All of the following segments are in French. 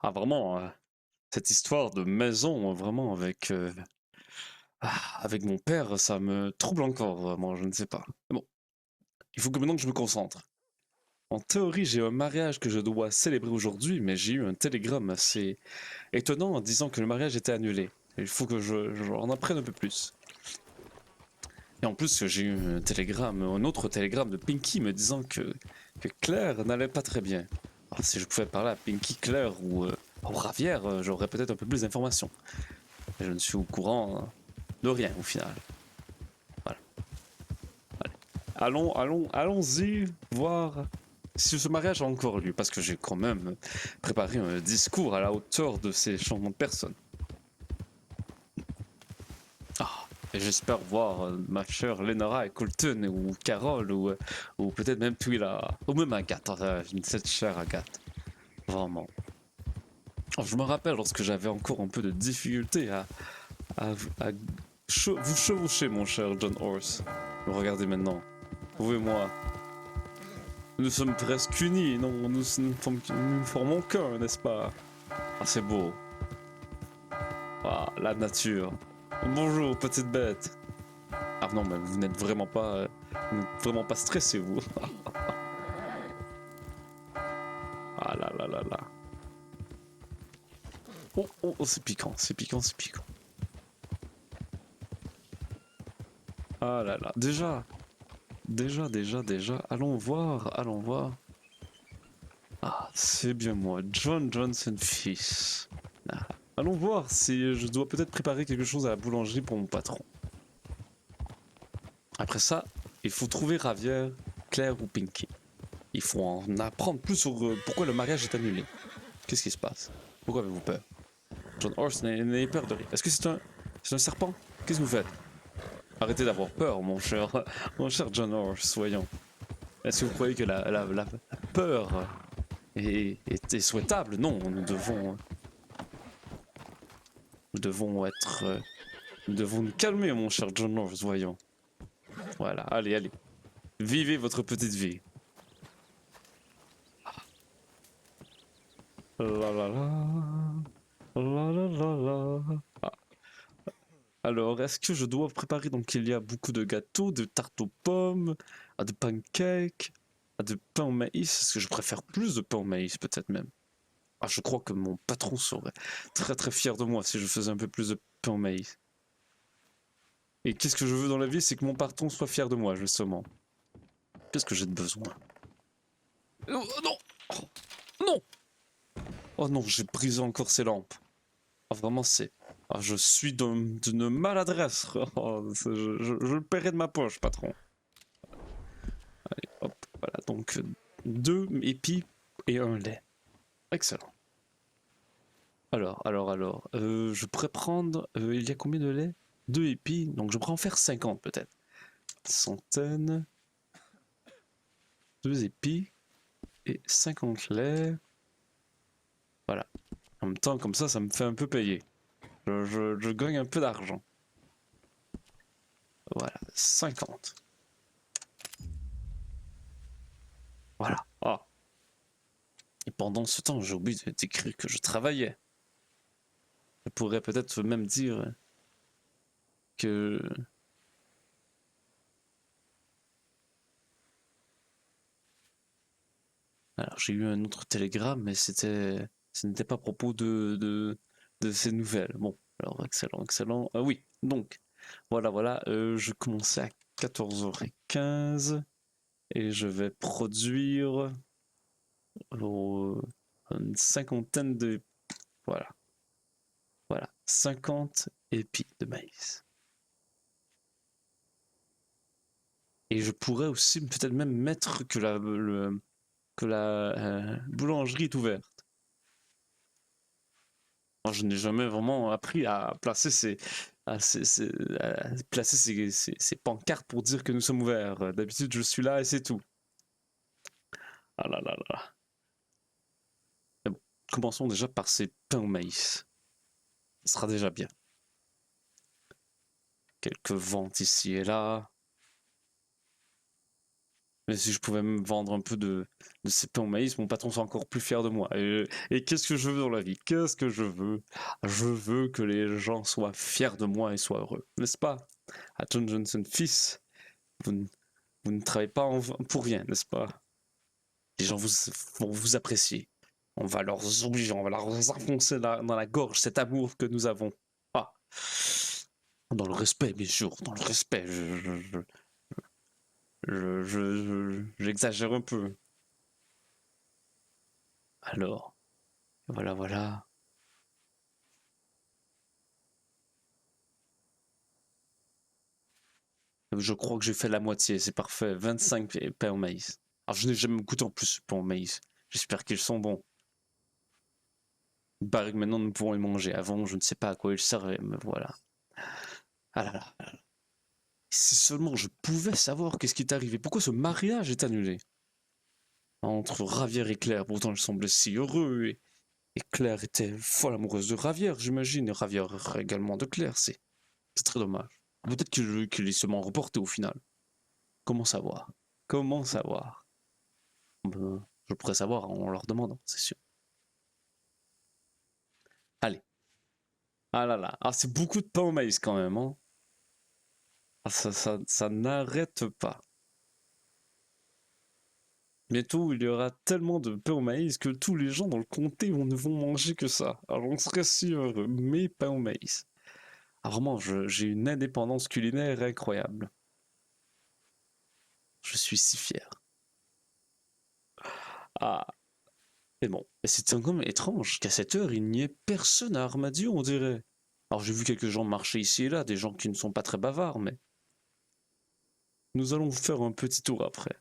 Ah vraiment, cette histoire de maison, vraiment avec mon père, ça me trouble encore, vraiment, je ne sais pas. Mais bon, il faut que maintenant que je me concentre. En théorie, j'ai un mariage que je dois célébrer aujourd'hui, mais j'ai eu un télégramme assez étonnant en disant que le mariage était annulé. Il faut que j'en apprenne un peu plus. Et en plus, j'ai eu un autre télégramme de Pinky me disant que Claire n'allait pas très bien. Alors, si je pouvais parler à Pinky, Claire ou Ravière, j'aurais peut-être un peu plus d'informations. Mais je ne suis au courant de rien au final. Voilà. Allons-y voir si ce mariage a encore lieu, parce que j'ai quand même préparé un discours à la hauteur de ces changements de personnes. Ah, et j'espère voir ma chère Lenora et Colton, ou Carole, ou peut-être même Twila, ou même Agathe, cette chère Agathe. Vraiment. Oh, je me rappelle lorsque j'avais encore un peu de difficulté à, à vous chevaucher, mon cher John Horse. Regardez maintenant. Vous et moi, nous sommes presque unis, non? Nous formons qu'un, n'est-ce pas? Ah, c'est beau. Ah, la nature. Bonjour, petite bête. Ah non, mais vous n'êtes vraiment pas stressé, vous. Ah là là là là. Oh, oh, oh, c'est piquant, c'est piquant, c'est piquant. Ah là là. Déjà. Allons voir, allons voir. Ah, c'est bien moi, John Johnson fils. Ah. Allons voir si je dois peut-être préparer quelque chose à la boulangerie pour mon patron. Après ça, il faut trouver Ravière, Claire ou Pinky. Il faut en apprendre plus sur pourquoi le mariage est annulé. Qu'est-ce qui se passe? Pourquoi avez-vous peur? John Horse n'ayez peur de rien. Est-ce que c'est un serpent? Qu'est-ce que vous faites? Arrêtez d'avoir peur, mon cher, mon cher John Horse, voyons. Est-ce que vous croyez que la peur est souhaitable? Non, nous devons nous calmer, mon cher John Horse, voyons. Voilà, allez. Vivez votre petite vie. La la la. La la la la. Ah. Alors, est-ce que je dois préparer? Donc, il y a beaucoup de gâteaux, de tartes aux pommes, de pancakes, de pain au maïs. Est-ce que je préfère plus de pain au maïs, peut-être même? Ah, je crois que mon patron serait très très fier de moi si je faisais un peu plus de pain au maïs. Et qu'est-ce que je veux dans la vie? C'est que mon patron soit fier de moi, justement. Qu'est-ce que j'ai de besoin? Oh, non! Oh, non! Oh non, j'ai brisé encore ces lampes. Ah, vraiment, c'est. Ah, je suis d'une maladresse. Oh, je le paierai de ma poche, patron. Allez, hop, voilà. Donc, 2 épis et un lait. Excellent. Alors. Je pourrais prendre. Il y a combien de lait? 2 épis. Donc, je pourrais en faire 50 peut-être. Centaine. 2 épis. Et 50 laits. Voilà. En même temps, comme ça me fait un peu payer. Je gagne un peu d'argent. Voilà. 50. Voilà. Ah. Et pendant ce temps, j'ai oublié d'écrire que je travaillais. Je pourrais peut-être même dire que... Alors, j'ai eu un autre télégramme, mais ce n'était pas à propos de ces nouvelles. Bon, alors, excellent. Ah oui, donc, voilà. Je commençais à 14h15 et je vais produire une cinquantaine de... Voilà, 50 épis de maïs. Et je pourrais aussi peut-être même mettre que la boulangerie est ouverte. Moi, je n'ai jamais vraiment appris à placer ces pancartes pour dire que nous sommes ouverts. D'habitude, je suis là et c'est tout. Ah là là là. Mais bon, commençons déjà par ces pains au maïs. Ce sera déjà bien. Quelques ventes ici et là. Mais si je pouvais me vendre un peu de ces pains au maïs, mon patron serait encore plus fier de moi. Et qu'est-ce que je veux dans la vie? Qu'est-ce que je veux? Je veux que les gens soient fiers de moi et soient heureux, n'est-ce pas? À John Johnson, fils, vous, vous ne travaillez pas pour rien, n'est-ce pas? Les gens vont vous apprécier. On va leur obliger, on va leur enfoncer dans la gorge cet amour que nous avons. Ah. Dans le respect, bien sûr, dans le respect. J'exagère un peu. Alors, voilà, voilà. Je crois que j'ai fait la moitié, c'est parfait. 25 pains au maïs. Alors, je n'ai jamais goûté en plus pain au maïs. J'espère qu'ils sont bons. Il paraît que maintenant nous pouvons les manger. Avant, je ne sais pas à quoi ils servaient, mais voilà. Ah là là. Si seulement je pouvais savoir qu'est-ce qui est arrivé. Pourquoi ce mariage est annulé? Entre Ravière et Claire, pourtant ils semblaient si heureux. Et Claire était folle amoureuse de Ravière, j'imagine. Et Ravière également de Claire. C'est très dommage. Peut-être qu'il est seulement reporté au final. Comment savoir? Comment savoir? Je pourrais savoir en leur demandant, c'est sûr. Allez. Ah là là. Ah, c'est beaucoup de pain au maïs quand même, hein. Ah, ça n'arrête pas. Bientôt, il y aura tellement de pain au maïs que tous les gens dans le comté ne vont manger que ça. Alors on serait si heureux. Mais pain au maïs. Ah, vraiment, j'ai une indépendance culinaire incroyable. Je suis si fier. Ah, mais bon, c'est quand même étrange qu'à cette heure, il n'y ait personne à Armadio, on dirait. Alors j'ai vu quelques gens marcher ici et là, des gens qui ne sont pas très bavards, mais nous allons faire un petit tour après.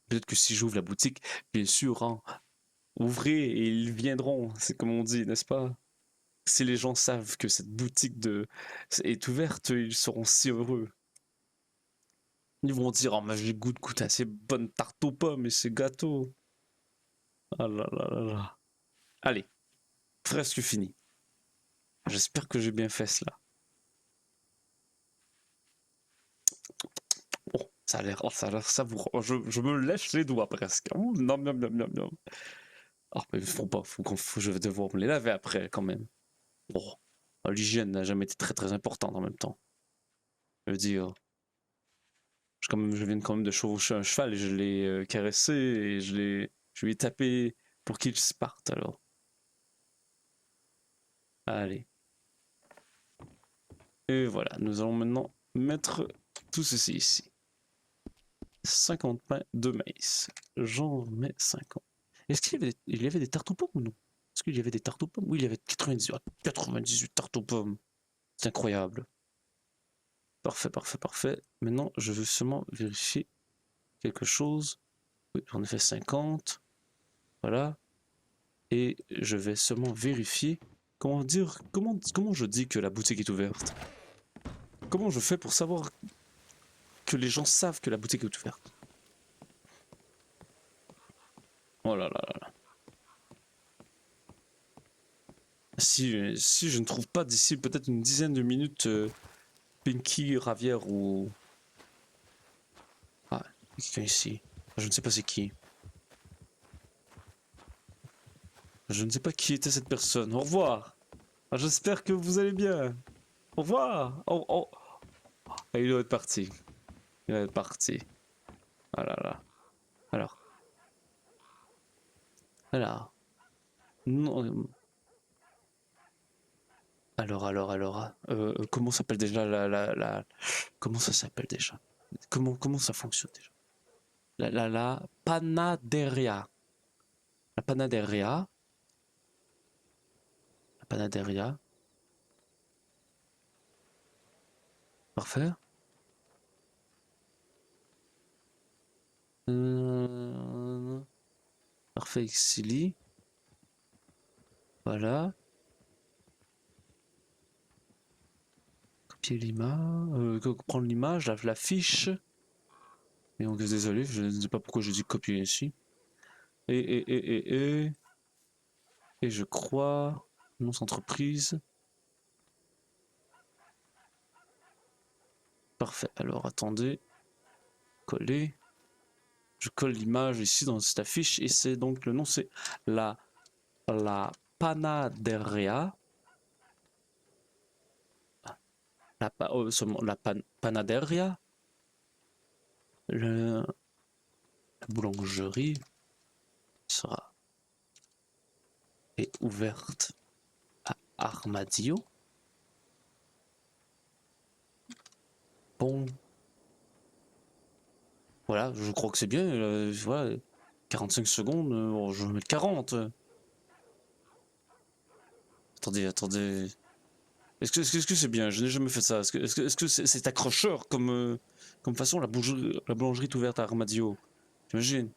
Peut-être que si j'ouvre la boutique, bien sûr, hein, ouvrez et ils viendront, c'est comme on dit, n'est-ce pas? Si les gens savent que cette est ouverte, ils seront si heureux. Ils vont dire, oh, mais j'ai goûté à ces bonnes tartes aux pommes et ces gâteaux. Ah là là là là. Allez, presque fini. J'espère que j'ai bien fait cela. Oh, ça a l'air savoureux. Oh, je me lèche les doigts presque. Oh, nom, nom, nom, nom, nom. Oh, mais faut pas, je vais devoir me les laver après quand même. Oh, l'hygiène n'a jamais été très très importante en même temps. Je veux dire, je viens quand même de chevaucher un cheval et je l'ai caressé et je lui ai tapé pour qu'il se parte alors. Allez. Et voilà, nous allons maintenant mettre tout ceci ici. 50 pains de maïs. J'en mets 50. Est-ce il y avait des tartes aux pommes ou non? Est-ce qu'il y avait des tartes aux pommes? Oui, il y avait 98 tartes aux pommes. C'est incroyable. Parfait, parfait, parfait. Maintenant, je veux seulement vérifier quelque chose. Oui, j'en ai fait 50. Voilà. Et je vais seulement vérifier. Comment je dis que la boutique est ouverte? Comment je fais pour savoir que les gens savent que la boutique est ouverte? Oh là là là. Si je ne trouve pas d'ici peut-être une dizaine de minutes Pinky, Ravière ou... Ah, il y a quelqu'un ici. Je ne sais pas c'est qui. Je ne sais pas qui était cette personne. Au revoir. J'espère que vous allez bien. Au revoir. Ah, il doit être parti. Il doit être parti. Ah là là. Alors. Alors. Non, comment s'appelle déjà comment ça s'appelle déjà? Comment ça fonctionne déjà? La panaderia. La panaderia. La panaderia. Parfait. Euh, Parfait, Xili. Voilà. Copier l'image. Prendre l'image, la fiche. Et donc, désolé, je ne sais pas pourquoi je dis copier ici. Et. Et je crois. Annonce entreprise. Parfait. Alors, attendez. coller. Je colle l'image ici dans cette affiche et c'est donc le nom, c'est la, la Panaderia. Panaderia. La boulangerie sera est ouverte à Armadillo. Bon. Voilà, je crois que c'est bien. Voilà, 45 secondes, bon, je vais mettre 40. Attendez. Est-ce que c'est bien? Je n'ai jamais fait ça. Est-ce que c'est accrocheur comme façon? La boulangerie est ouverte à Armadillo. J'imagine.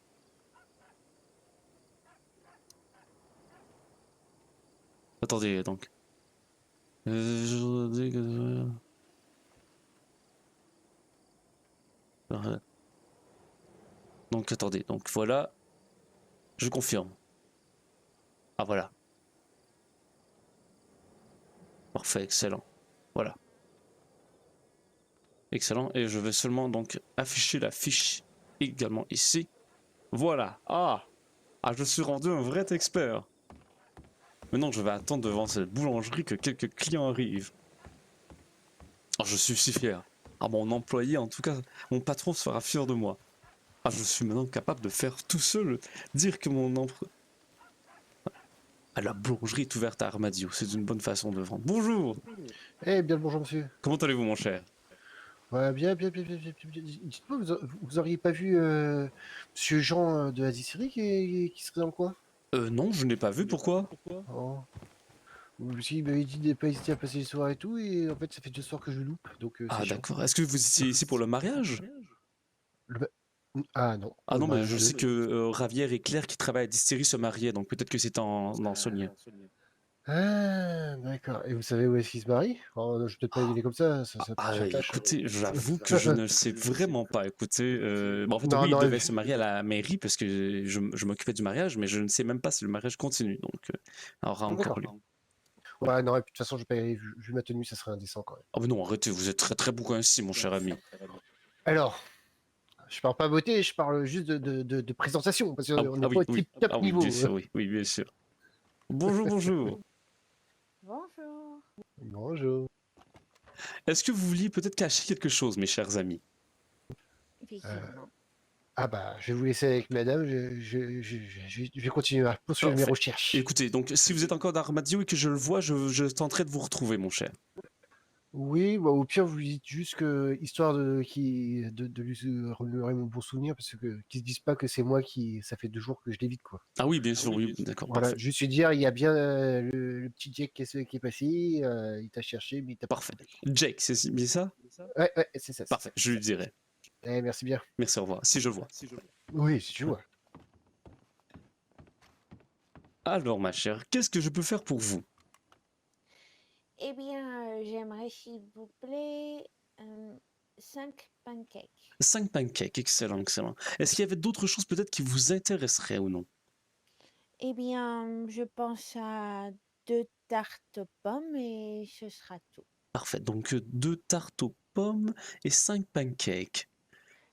Attendez, donc. Je dis que... Donc, attendez. Donc, voilà. Je confirme. Ah, voilà. Parfait, excellent. Voilà. Excellent. Et je vais seulement donc afficher la fiche également ici. Voilà. Ah, je suis rendu un vrai expert. Maintenant, je vais attendre devant cette boulangerie que quelques clients arrivent. Oh, je suis si fier. Ah, mon employé, en tout cas, mon patron sera fier de moi. Ah, je suis maintenant capable de faire tout seul, dire que mon employé... Ah, la boulangerie est ouverte à Armadillo, c'est une bonne façon de vendre. Bonjour. Eh bien le bonjour monsieur. Comment allez-vous, mon cher? Ouais, bien. Dites-moi, vous auriez pas vu monsieur Jean de Asie Série qui serait dans le coin? Non, je n'ai pas vu, pourquoi? Oh. Parce qu'il m'avait dit de ne pas hésiter à passer les soirs et tout, et en fait ça fait 2 soirs que je loupe, donc c'est Ah, chiant. d'accord. Est-ce que vous étiez ici pour le mariage? Le ba- Ah non, Ah pour le non, mais mariage je de... sais que Ravière et Claire qui travaillent à Distillerie se mariaient, donc peut-être que c'est en ce lien. Ah, d'accord. Et vous savez où est-ce qu'il se marie? Oh, non, je vais peut-être pas y aller comme ça peut faire tâche. Écoutez, j'avoue que je ne le sais vraiment pas. Écoutez, en fait, Non, oui, il non, devait se marier à la mairie parce que je m'occupais du mariage, mais je ne sais même pas si le mariage continue. Donc, aura encore d'accord. lieu. Ouais, non, et puis de toute façon, je vais pas y aller, vu ma tenue, ça serait indécent quand même. Ah, mais non, arrêtez, vous êtes très très bouquin ainsi, mon cher ami. Alors, je parle pas beauté, je parle juste de présentation, parce qu'on n'est pas au tip top Ah oui, bien niveau. sûr, oui, bien sûr. Bonjour. Bonjour. Bonjour. Est-ce que vous vouliez peut-être cacher quelque chose, mes chers amis? Euh, Effectivement. ah bah, je vais vous laisser avec madame, je vais continuer à poursuivre mes Parfait. recherches. Écoutez, donc si vous êtes encore d'Armadillo et que je le vois, je tenterai de vous retrouver, mon cher. Oui, bah, au pire, vous lui dites juste que, histoire de lui remémorer mon bon souvenir, parce que qu'ils se disent pas que c'est moi qui, ça fait 2 jours que je l'évite, quoi. Ah oui, bien sûr, oui, d'accord, Voilà, parfait. juste lui dire, il y a bien le petit Jack qui est passé, il t'a cherché, mais il t'a pas Parfait. trouvé. Jake, c'est bien ça? Ouais, c'est ça, c'est Parfait, ça. je lui dirai. Eh, merci bien. Merci, au revoir. Si je le vois. Oui, si tu vois. Alors, ma chère, qu'est-ce que je peux faire pour vous? Eh bien, j'aimerais, s'il vous plaît, 5 pancakes. 5 pancakes, excellent, excellent. Est-ce qu'il y avait d'autres choses peut-être qui vous intéresseraient ou non? Eh bien, je pense à 2 tartes aux pommes et ce sera tout. Parfait, donc 2 tartes aux pommes et 5 pancakes.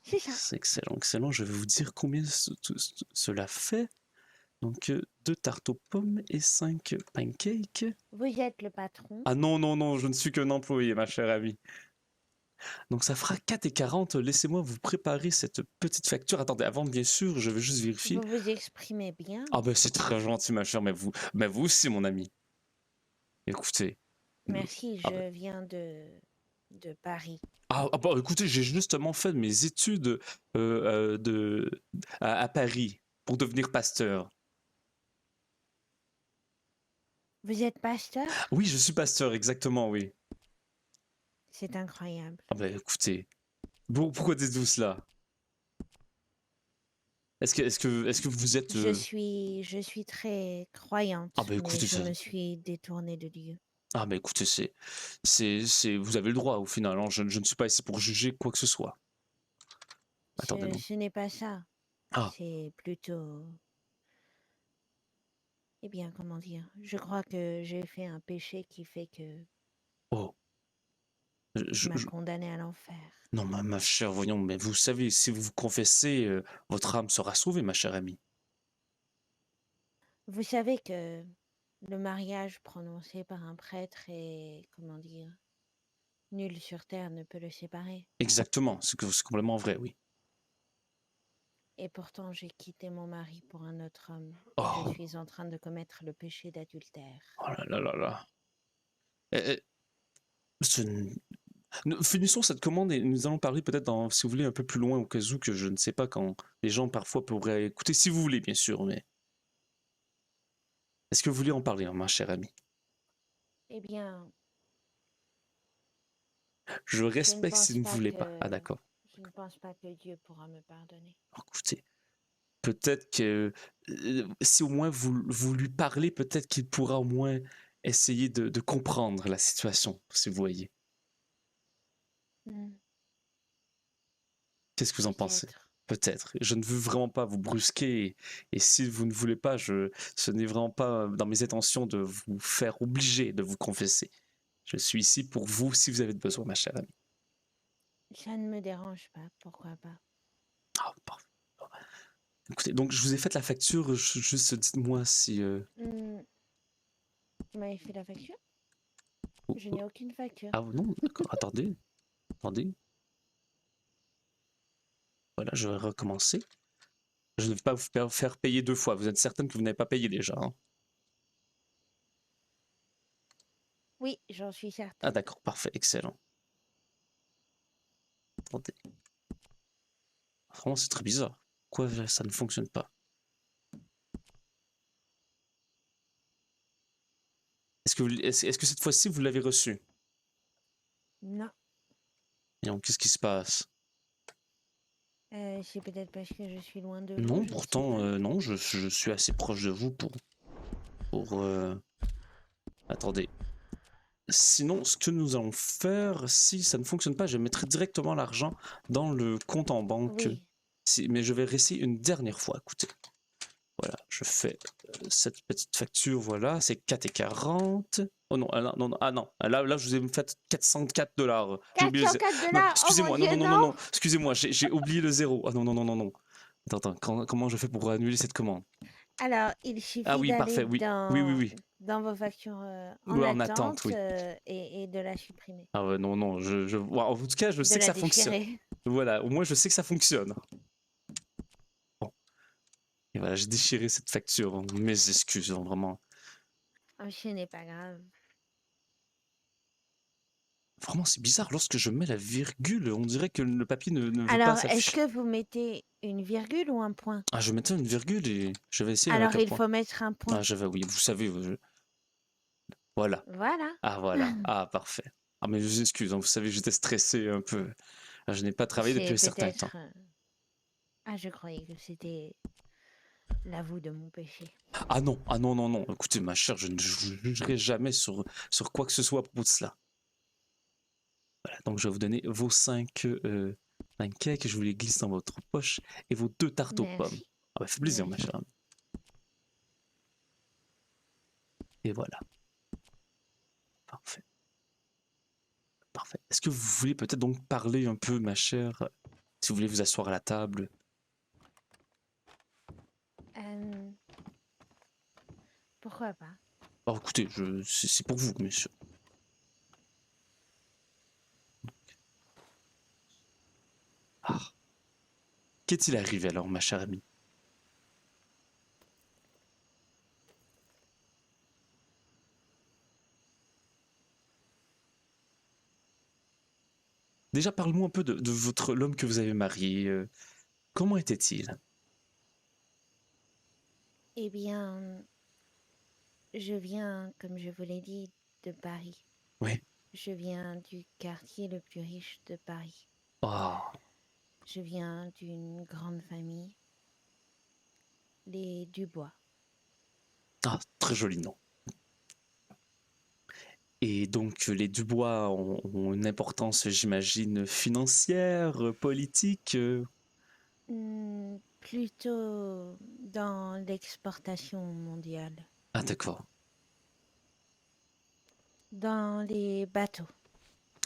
C'est ça. C'est excellent, excellent. Je vais vous dire combien cela fait. Donc 2 tartes aux pommes et 5 pancakes. Vous êtes le patron. Ah non, non, non, je ne suis qu'un employé, ma chère amie. Donc ça fera 4,40. Laissez-moi vous préparer cette petite facture. Attendez, avant, bien sûr, je vais juste vérifier. Vous vous exprimez bien. Ah ben c'est très gentil, ma chère, mais vous aussi, mon ami. Écoutez. Merci, Ah, ben, je viens de Paris. bah, écoutez, j'ai justement fait mes études à Paris pour devenir pasteur. Vous êtes pasteur? Oui, je suis pasteur, exactement, oui. C'est incroyable. Ah ben écoutez, bon, pourquoi dites-vous cela? Est-ce que vous êtes... Je suis très croyante, Ah ben mais écoutez, je ça... me suis détournée de Dieu. Ah ben écoutez, vous avez le droit au final, hein. Je ne suis pas ici pour juger quoi que ce soit. Attendez, non. Ce n'est pas ça. Ah, C'est plutôt... Eh bien, comment dire? Je crois que j'ai fait un péché qui fait que... oh. Tu m'as je- condamné à l'enfer. Non, ma chère, voyons, mais vous savez, si vous vous confessez, votre âme sera sauvée, ma chère amie. Vous savez que le mariage prononcé par un prêtre est, comment dire, nul sur terre ne peut le séparer. Exactement, c'est complètement vrai, oui. Et pourtant, j'ai quitté mon mari pour un autre homme. Je Oh, suis en train de commettre le péché d'adultère. oh là là là là. Eh, eh, ce n- Finissons cette commande et nous allons parler peut-être, si vous voulez, un peu plus loin au cas où que je ne sais pas quand les gens parfois pourraient écouter, si vous voulez, bien sûr, mais est-ce que vous voulez en parler, hein, ma chère amie? Eh bien, Je je ne respecte si pense vous ne pas voulez pas. Ah, que d'accord. je ne pense pas que Dieu pourra me pardonner. Écoutez, peut-être que si au moins vous lui parlez, peut-être qu'il pourra au moins essayer de comprendre la situation, si vous voyez. Hmm, Qu'est-ce que vous en pensez? peut-être. Peut-être. Je ne veux vraiment pas vous brusquer et si vous ne voulez pas, ce n'est vraiment pas dans mes intentions de vous faire obliger de vous confesser. Je suis ici pour vous si vous avez besoin, ma chère amie. Ça ne me dérange pas, pourquoi pas. Ah, parfait. Écoutez, donc je vous ai fait la facture, juste dites-moi si... Hmm, tu m'avais fait la facture? oh, Je oh, n'ai aucune facture. ah non, d'accord, attendez, attendez. Voilà, je vais recommencer. Je ne vais pas vous faire payer 2 fois. Vous êtes certaine que vous n'avez pas payé déjà, hein? Oui, j'en suis Ah certaine. d'accord, parfait, excellent. Attendez. Vraiment, c'est très bizarre. Pourquoi ça ne fonctionne pas? Est-ce que cette fois-ci, vous l'avez reçu? Non, Et donc, qu'est-ce qui se passe? c'est peut-être parce que je suis loin de vous, Non, je ne sais pourtant, pas. non, je suis assez proche de vous pour attendez. Sinon, ce que nous allons faire, si ça ne fonctionne pas, je mettrai directement l'argent dans le compte en banque. Oui, Mais je vais réessayer une dernière fois. Écoutez, voilà, je fais cette petite facture, voilà, c'est 4,40. Oh non, non, non, ah non, là, je vous ai fait 404 $. J'ai oublié le zéro. Non, 404 $. Oh mon excusez-moi, non, Dieu, non, non, non, non! non, excusez-moi, j'ai oublié le zéro. Ah non, non, non, non, non. Attends, comment je fais pour annuler cette commande? Alors, il Ah suffit oui, d'aller parfait, oui, oui, oui, oui. dans vos factures en Oui, en attente, attente oui. et de la supprimer, Ah ouais, non, non, ouais, en tout cas, je de sais que la ça fonctionne. déchirer. Voilà, au moins, je sais que ça fonctionne. Bon, et voilà, j'ai déchiré cette facture, hein. Mes excuses, hein, vraiment. Oh, ce n'est pas grave. Vraiment, c'est bizarre, lorsque je mets la virgule, on dirait que le papier ne veut pas Alors, est-ce s'afficher. que vous mettez une virgule ou un point? Ah, je mettais une virgule et je vais essayer de Alors, mettre un il point. faut mettre un Ah, point. oui, vous savez, voilà. Voilà. Ah, voilà. Ah, parfait. Ah, mais je vous excuse, hein, vous savez, j'étais stressé un peu. Ah, je n'ai pas travaillé depuis C'est un certain temps. peut-être... Ah, je croyais que c'était l'avou de mon péché. Ah non, ah non, non, non. Écoutez, ma chère, je ne vous jugerai jamais sur quoi que ce soit à propos de cela. Voilà, donc je vais vous donner vos 5 pancakes, je vous les glisse dans votre poche, et vos 2 tartes aux pommes. Merci, Ah bah, fait plaisir, ma merci. chère amie. Et voilà, parfait, parfait. Est-ce que vous voulez peut-être donc parler un peu, ma chère, si vous voulez vous asseoir à la table? Euh, pourquoi pas? Oh, écoutez, c'est pour vous, monsieur. Ah, qu'est-il arrivé alors, ma chère amie? Déjà, parle-moi un peu de l'homme que vous avez marié. Comment était-il? Eh bien, je viens, comme je vous l'ai dit, de Paris. Oui. Je viens du quartier le plus riche de Paris. Oh, Je viens d'une grande famille, les Dubois. ah, très joli nom. Et donc, les Dubois ont une importance, j'imagine, financière, politique. Plutôt dans l'exportation mondiale, Ah, d'accord. dans les bateaux.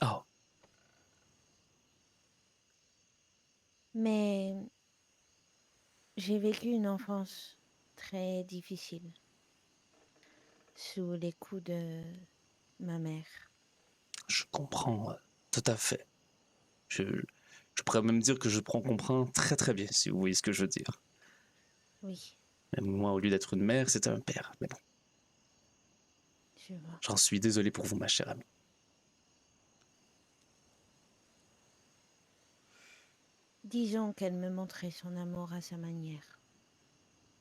Oh, Mais j'ai vécu une enfance très difficile sous les coups de ma mère. Je comprends tout à fait. Je pourrais même dire que je comprends très très bien, si vous voyez ce que je veux dire. Oui, Même moi, au lieu d'être une mère, c'était un père. Mais bon, je vois. j'en suis désolé pour vous, ma chère amie. Disons qu'elle me montrait son amour à sa manière.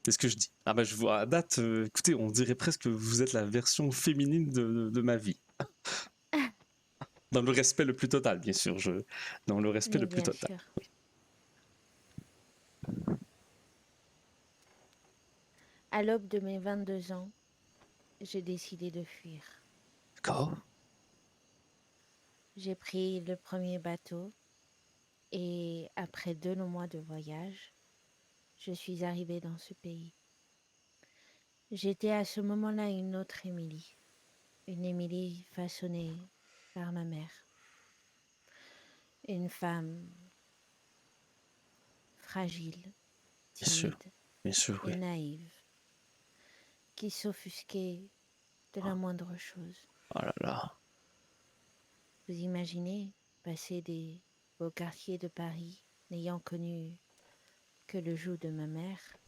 C'est ce que je dis. Ah bah je vois à date, écoutez, on dirait presque que vous êtes la version féminine de ma vie. Dans le respect le plus total, bien sûr. Dans le respect Mais le plus bien total. sûr. À l'aube de mes 22 ans, j'ai décidé de fuir. D'accord. J'ai pris le premier bateau et après 2 longs mois de voyage, je suis arrivée dans ce pays. J'étais à ce moment-là une autre Émilie, une Émilie façonnée par ma mère, une femme fragile, timide Bien sûr, et oui. naïve, qui s'offusquait de la moindre chose. Oh là là. Vous imaginez passer des beaux quartiers de Paris n'ayant connu que le joug de ma mère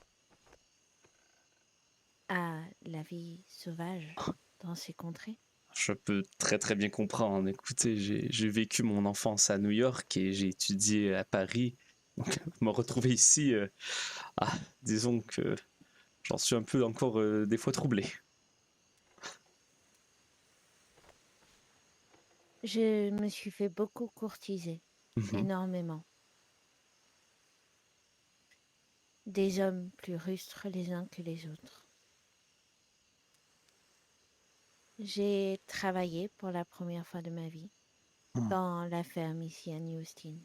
à la vie sauvage dans ces contrées? Je peux très très bien comprendre. Écoutez, j'ai vécu mon enfance à New York et j'ai étudié à Paris. Donc, me retrouver ici, ah, disons que j'en suis un peu encore des fois troublé. Je me suis fait beaucoup courtiser, Mhm. énormément. Des hommes plus rustres les uns que les autres. J'ai travaillé pour la première fois de ma vie Hmm. dans la ferme ici à New Austin.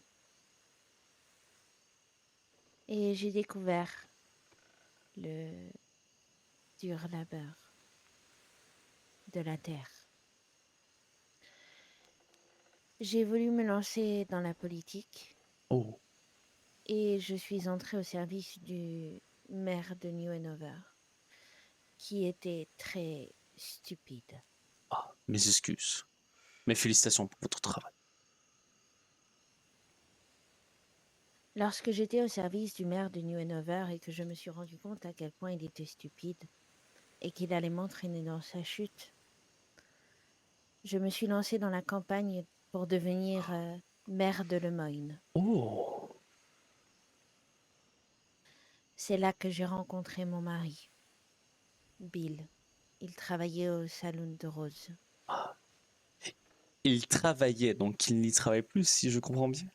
Et j'ai découvert le dur labeur de la terre. J'ai voulu me lancer dans la politique Oh, et je suis entrée au service du maire de New Hanover, qui était très stupide. ah, mes excuses. Mes félicitations pour votre travail. Lorsque j'étais au service du maire de New Hanover et que je me suis rendu compte à quel point il était stupide et qu'il allait m'entraîner dans sa chute, je me suis lancée dans la campagne pour devenir maire de Lemoyne. Oh, C'est là que j'ai rencontré mon mari, Bill. Il travaillait au Saloon de Rose. ah. Il travaillait, donc il n'y travaille plus, si je comprends bien.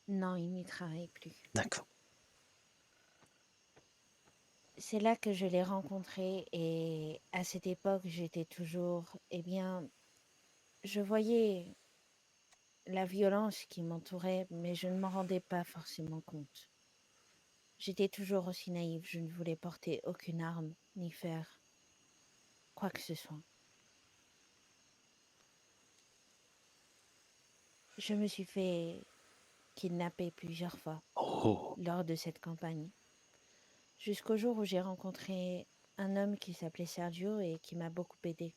Non, il n'y travaille plus. D'accord. C'est là que je l'ai rencontré et à cette époque, j'étais toujours, eh bien, je voyais la violence qui m'entourait, mais je ne m'en rendais pas forcément compte. J'étais toujours aussi naïve, je ne voulais porter aucune arme ni faire quoi que ce soit. Je me suis fait kidnapper plusieurs fois Oh, lors de cette campagne, jusqu'au jour où j'ai rencontré un homme qui s'appelait Sergio et qui m'a beaucoup aidé.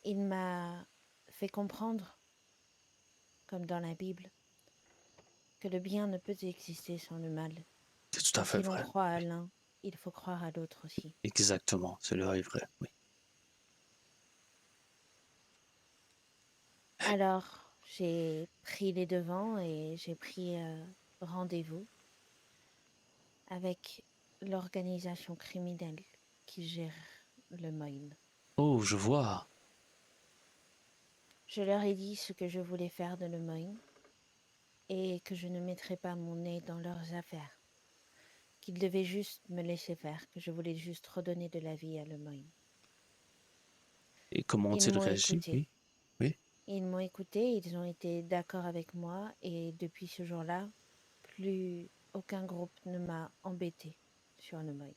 Il m'a fait comprendre, comme dans la Bible, que le bien ne peut exister sans le mal. c'est tout à Et fait si l'on vrai. croit à Oui, l'un, il faut croire à l'autre aussi. exactement, c'est le vrai. Oui. Alors, j'ai pris les devants et j'ai pris rendez-vous avec l'organisation criminelle qui gère le Moine. Oh, je vois. Je leur ai dit ce que je voulais faire de Le Moine et que je ne mettrais pas mon nez dans leurs affaires, qu'ils devaient juste me laisser faire, que je voulais juste redonner de la vie à Le Moine. Et comment Ils ont-ils m'ont réagi? écouté. Oui, oui. Ils m'ont écouté, ils ont été d'accord avec moi et depuis ce jour-là, plus aucun groupe ne m'a embêté sur Le Moine.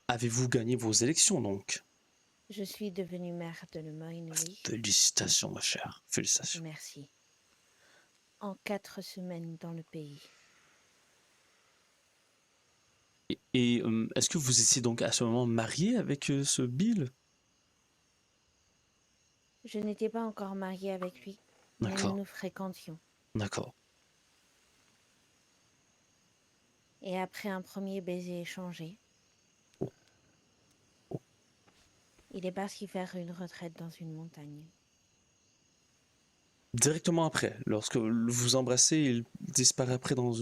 Avez-vous gagné vos élections donc? Je suis devenue mère de Lemoyne, oui. Félicitations, ma chère. Félicitations. Merci. En 4 semaines dans le pays. Est-ce que vous étiez donc à ce moment marié avec ce Bill? Je n'étais pas encore mariée avec lui, mais nous D'accord, nous fréquentions. d'accord. Et après un premier baiser échangé, Oh, oh. il est parti faire une retraite dans une montagne. Directement après, lorsque vous embrassez, il disparaît après dans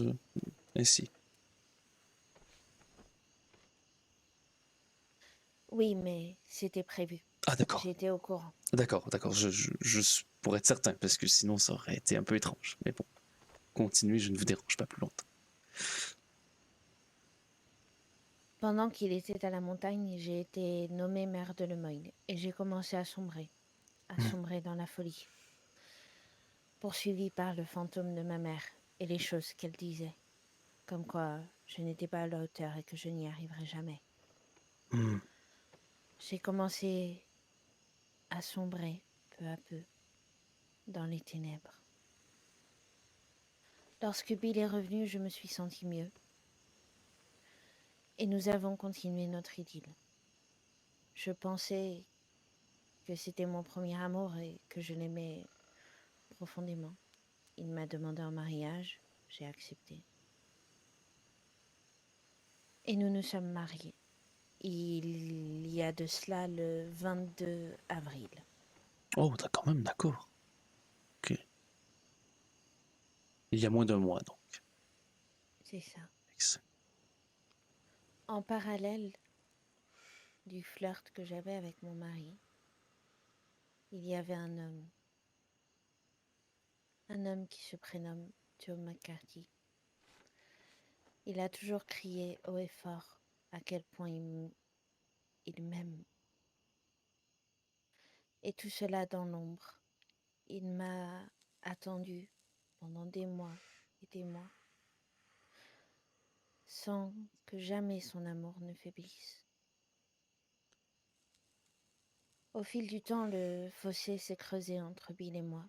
ainsi. Oui, mais c'était prévu. Ah d'accord, J'étais au courant. d'accord, d'accord. Pour être certain, parce que sinon ça aurait été un peu étrange. Mais bon, continuez, je ne vous dérange pas plus longtemps. Pendant qu'il était à la montagne, j'ai été nommée mère de Lemoyne et j'ai commencé à sombrer dans la folie, poursuivie par le fantôme de ma mère et les choses qu'elle disait, comme quoi je n'étais pas à la hauteur et que je n'y arriverais jamais. Hmm. J'ai commencé à sombrer peu à peu dans les ténèbres. Lorsque Bill est revenu, je me suis sentie mieux et nous avons continué notre idylle. Je pensais que c'était mon premier amour et que je l'aimais profondément. Il m'a demandé en mariage, j'ai accepté. Et nous nous sommes mariés. Il y a de cela le 22 avril. Oh, quand même, d'accord. Ok. Il y a moins d'un mois, donc. C'est ça. Excellent. En parallèle du flirt que j'avais avec mon mari, il y avait un homme qui se prénomme Joe McCarthy. Il a toujours crié haut et fort à quel point il m'aime. Et tout cela dans l'ombre. Il m'a attendu pendant des mois et des mois, sans que jamais son amour ne faiblisse. Au fil du temps, le fossé s'est creusé entre Bill et moi.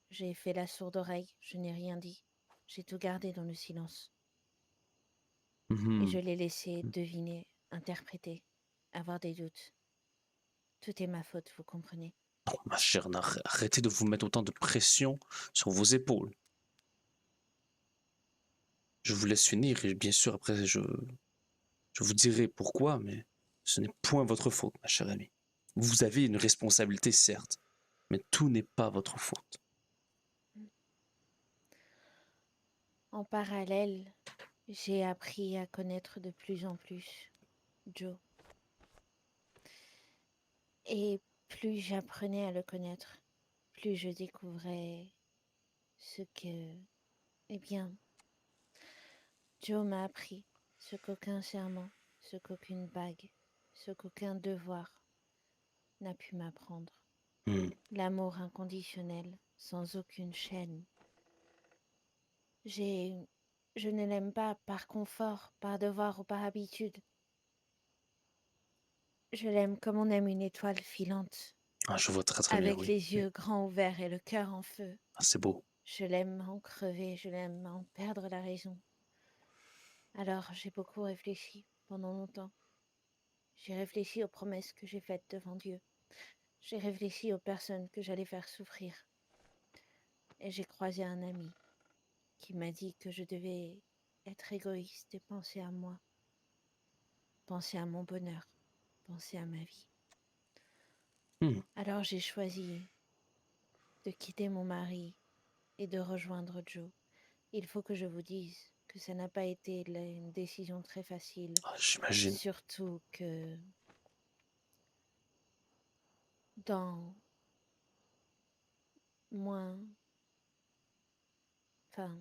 J'ai fait la sourde oreille, je n'ai rien dit. J'ai tout gardé dans le silence. Et je Mhm. l'ai laissé deviner, interpréter, avoir des doutes. Tout est ma faute, vous comprenez? Oh, ma chère, arrêtez de vous mettre autant de pression sur vos épaules. Je vous laisse finir et bien sûr après je vous dirai pourquoi, mais ce n'est point votre faute, ma chère amie. Vous avez une responsabilité, certes, mais tout n'est pas votre faute. En parallèle, j'ai appris à connaître de plus en plus Joe. Et plus j'apprenais à le connaître, plus je découvrais ce que, eh bien, Joe m'a appris, ce qu'aucun serment, ce qu'aucune bague, ce qu'aucun devoir n'a pu m'apprendre. Hmm. L'amour inconditionnel, sans aucune chaîne. Je ne l'aime pas par confort, par devoir ou par habitude. Je l'aime comme on aime une étoile filante, Ah, je vois très très bien, avec oui. les yeux grands ouverts et le cœur en feu. Ah, c'est beau. Je l'aime en crever, je l'aime en perdre la raison. Alors j'ai beaucoup réfléchi pendant longtemps. J'ai réfléchi aux promesses que j'ai faites devant Dieu. J'ai réfléchi aux personnes que j'allais faire souffrir. Et j'ai croisé un ami qui m'a dit que je devais être égoïste et penser à moi, penser à mon bonheur, penser à ma vie. Hmm. Alors j'ai choisi de quitter mon mari et de rejoindre Joe. Il faut que je vous dise que ça n'a pas été une décision très facile, Ah, j'imagine. surtout que dans moins... Enfin,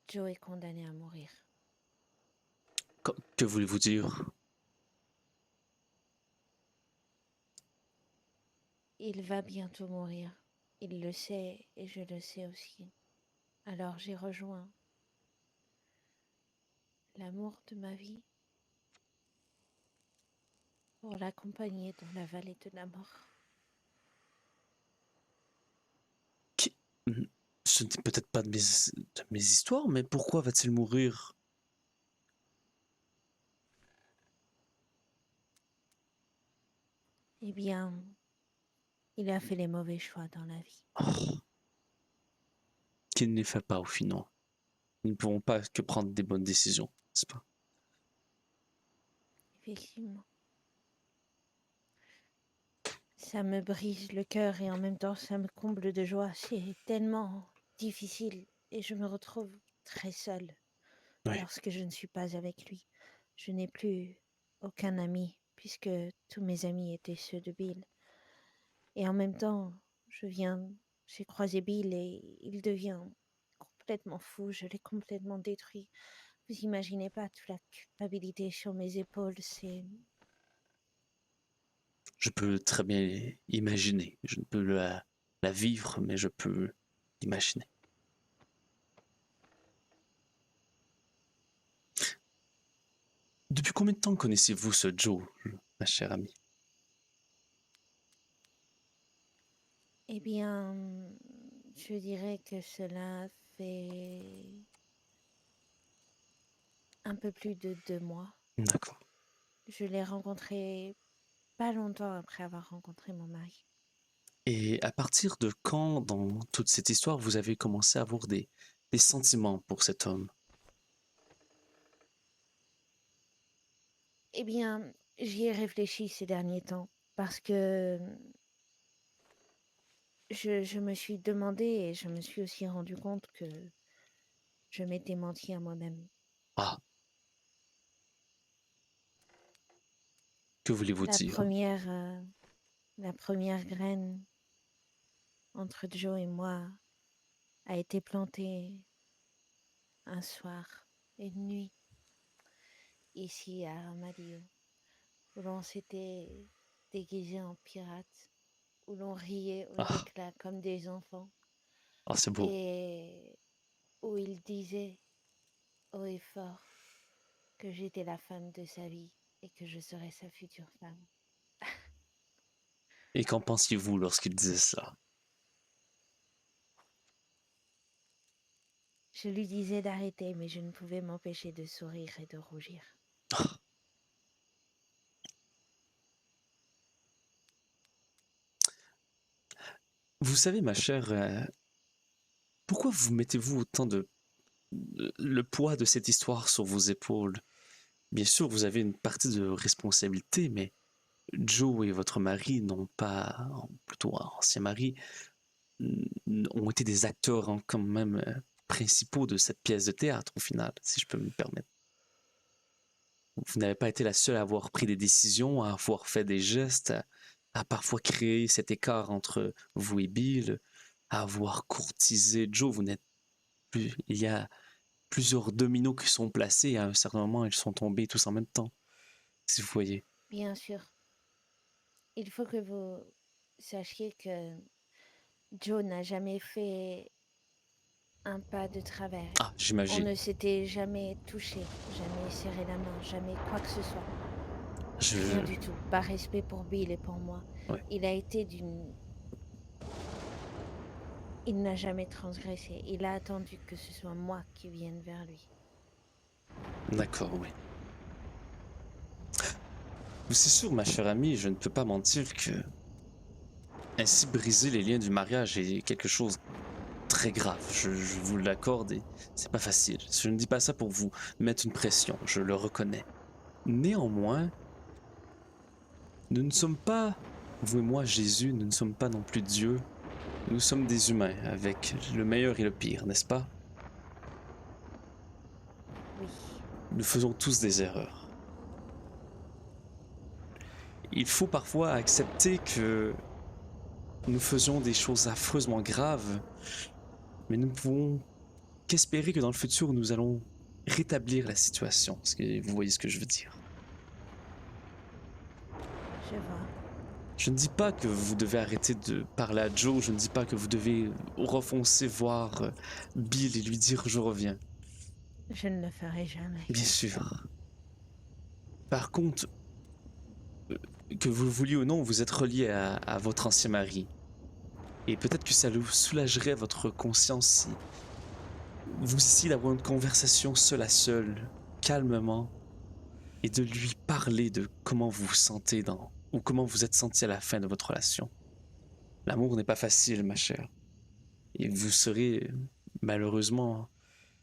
Joe est condamné à mourir. Que voulez-vous dire? Il va bientôt mourir. Il le sait et je le sais aussi. Alors j'ai rejoint l'amour de ma vie pour l'accompagner dans la vallée de la mort. Qui... Ce n'est peut-être pas de mes histoires, mais pourquoi va-t-il mourir? Eh bien, il a fait les mauvais choix dans la vie. Oh, qu'il ne les fait pas au final. Nous ne pouvons pas que prendre des bonnes décisions, n'est-ce pas? Effectivement. Ça me brise le cœur et en même temps ça me comble de joie. C'est tellement difficile et je me retrouve très seule Oui. lorsque je ne suis pas avec lui. Je n'ai plus aucun ami puisque tous mes amis étaient ceux de Bill. Et en même temps, j'ai croisé Bill et il devient complètement fou. Je l'ai complètement détruit. Vous imaginez pas toute la culpabilité sur mes épaules. Je peux très bien imaginer. Je ne peux la vivre, mais je peux l'imaginer. Depuis combien de temps connaissez-vous ce Joe, ma chère amie? Eh bien, je dirais que cela fait un peu plus de 2 mois. D'accord. Je l'ai rencontré pas longtemps après avoir rencontré mon mari. Et à partir de quand, dans toute cette histoire, vous avez commencé à avoir des sentiments pour cet homme? Eh bien, j'y ai réfléchi ces derniers temps parce que je me suis demandé et je me suis aussi rendu compte que je m'étais menti à moi-même. Ah, que voulez-vous La dire? première, la première graine entre Joe et moi a été plantée un soir, une nuit, ici à Armadillo, où l'on s'était déguisé en pirate, où l'on riait aux Ah, éclats comme des enfants, ah c'est beau. et où il disait haut et fort que j'étais la femme de sa vie et que je serais sa future femme. Et qu'en pensiez-vous lorsqu'il disait ça? Je lui disais d'arrêter, mais je ne pouvais m'empêcher de sourire et de rougir. Vous savez, ma chère, pourquoi vous mettez-vous autant le poids de cette histoire sur vos épaules? Bien sûr, vous avez une partie de responsabilité, mais Joe et votre mari n'ont pas, plutôt ancien mari, ont été des acteurs quand même principaux de cette pièce de théâtre au final, si je peux me permettre. Vous n'avez pas été la seule à avoir pris des décisions, à avoir fait des gestes, à parfois créer cet écart entre vous et Bill, à avoir courtisé Joe. Vous n'êtes plus. Il y a plusieurs dominos qui sont placés et à un certain moment, ils sont tombés tous en même temps, si vous voyez. Bien sûr, il faut que vous sachiez que Joe n'a jamais fait un pas de travers. Ah, On j'imagine. ne s'était jamais touché, jamais serré la main, jamais quoi que ce soit. Rien Je... du tout. Par respect pour Bill et pour moi. Ouais. Il a été d'une... Il n'a jamais transgressé. Il a attendu que ce soit moi qui vienne vers lui. D'accord, oui. C'est sûr, ma chère amie, je ne peux pas mentir que ainsi briser les liens du mariage est quelque chose de très grave. Je vous l'accorde et c'est pas facile. Je ne dis pas ça pour vous mettre une pression, je le reconnais. Néanmoins, nous ne sommes pas, vous et moi, Jésus, nous ne sommes pas non plus Dieu. Nous sommes des humains avec le meilleur et le pire, n'est-ce pas? Oui, Nous faisons tous des erreurs. Il faut parfois accepter que nous faisions des choses affreusement graves, mais nous ne pouvons qu'espérer que dans le futur, nous allons rétablir la situation. Est-ce que vous voyez ce que je veux dire? je vois. Je ne dis pas que vous devez arrêter de parler à Joe, je ne dis pas que vous devez refoncer voir Bill et lui dire je reviens. Je ne le ferai jamais. Bien sûr. Par contre, que vous le vouliez ou non, vous êtes relié à votre ancien mari. Et peut-être que ça le soulagerait votre conscience si vous essayez d'avoir une conversation seul à seul, calmement, et de lui parler de comment vous vous sentez ou comment vous êtes senti à la fin de votre relation. L'amour n'est pas facile, ma chère. Et vous serez malheureusement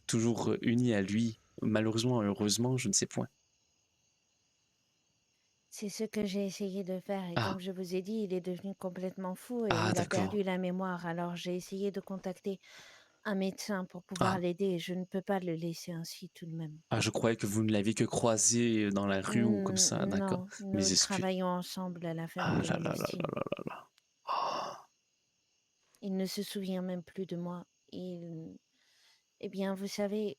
toujours unis à lui. Malheureusement, heureusement, je ne sais point. C'est ce que j'ai essayé de faire et Ah, comme je vous ai dit, il est devenu complètement fou et ah, il a d'accord. perdu la mémoire. Alors j'ai essayé de contacter un médecin pour Ah, pouvoir l'aider et je ne peux pas le laisser ainsi tout de même. ah, je croyais que vous ne l'aviez que croisé dans la rue ou comme ça. D'accord. Non, nous Mes excuses. travaillons ensemble à la ferme Ah de là là là là Augustine. là là là. Ah, Il ne se souvient même plus de moi. Eh bien, vous savez,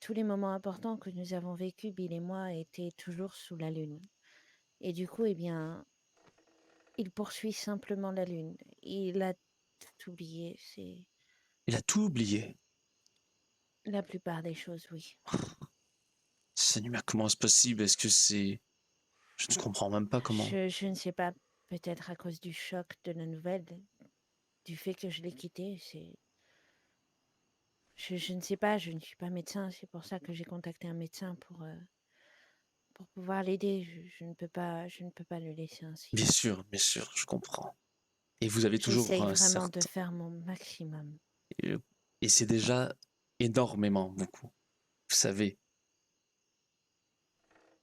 tous les moments importants que nous avons vécus, Bill et moi, étaient toujours sous la lune. Et du coup, eh bien, il poursuit simplement la lune. Il a tout oublié, c'est il a tout oublié. la plupart des choses, oui. Seigneur, comment c'est possible? Est-ce que c'est... Je ne comprends même pas comment. Je ne sais pas, peut-être à cause du choc de la nouvelle, du fait que je l'ai quitté, je ne sais pas, je ne suis pas médecin, c'est pour ça que j'ai contacté un médecin pour pouvoir l'aider. Je ne peux pas le laisser ainsi. Bien sûr, je comprends. Et vous avez toujours J'essaye un vraiment de certain... faire mon maximum. Et et c'est déjà énormément, beaucoup. Vous savez,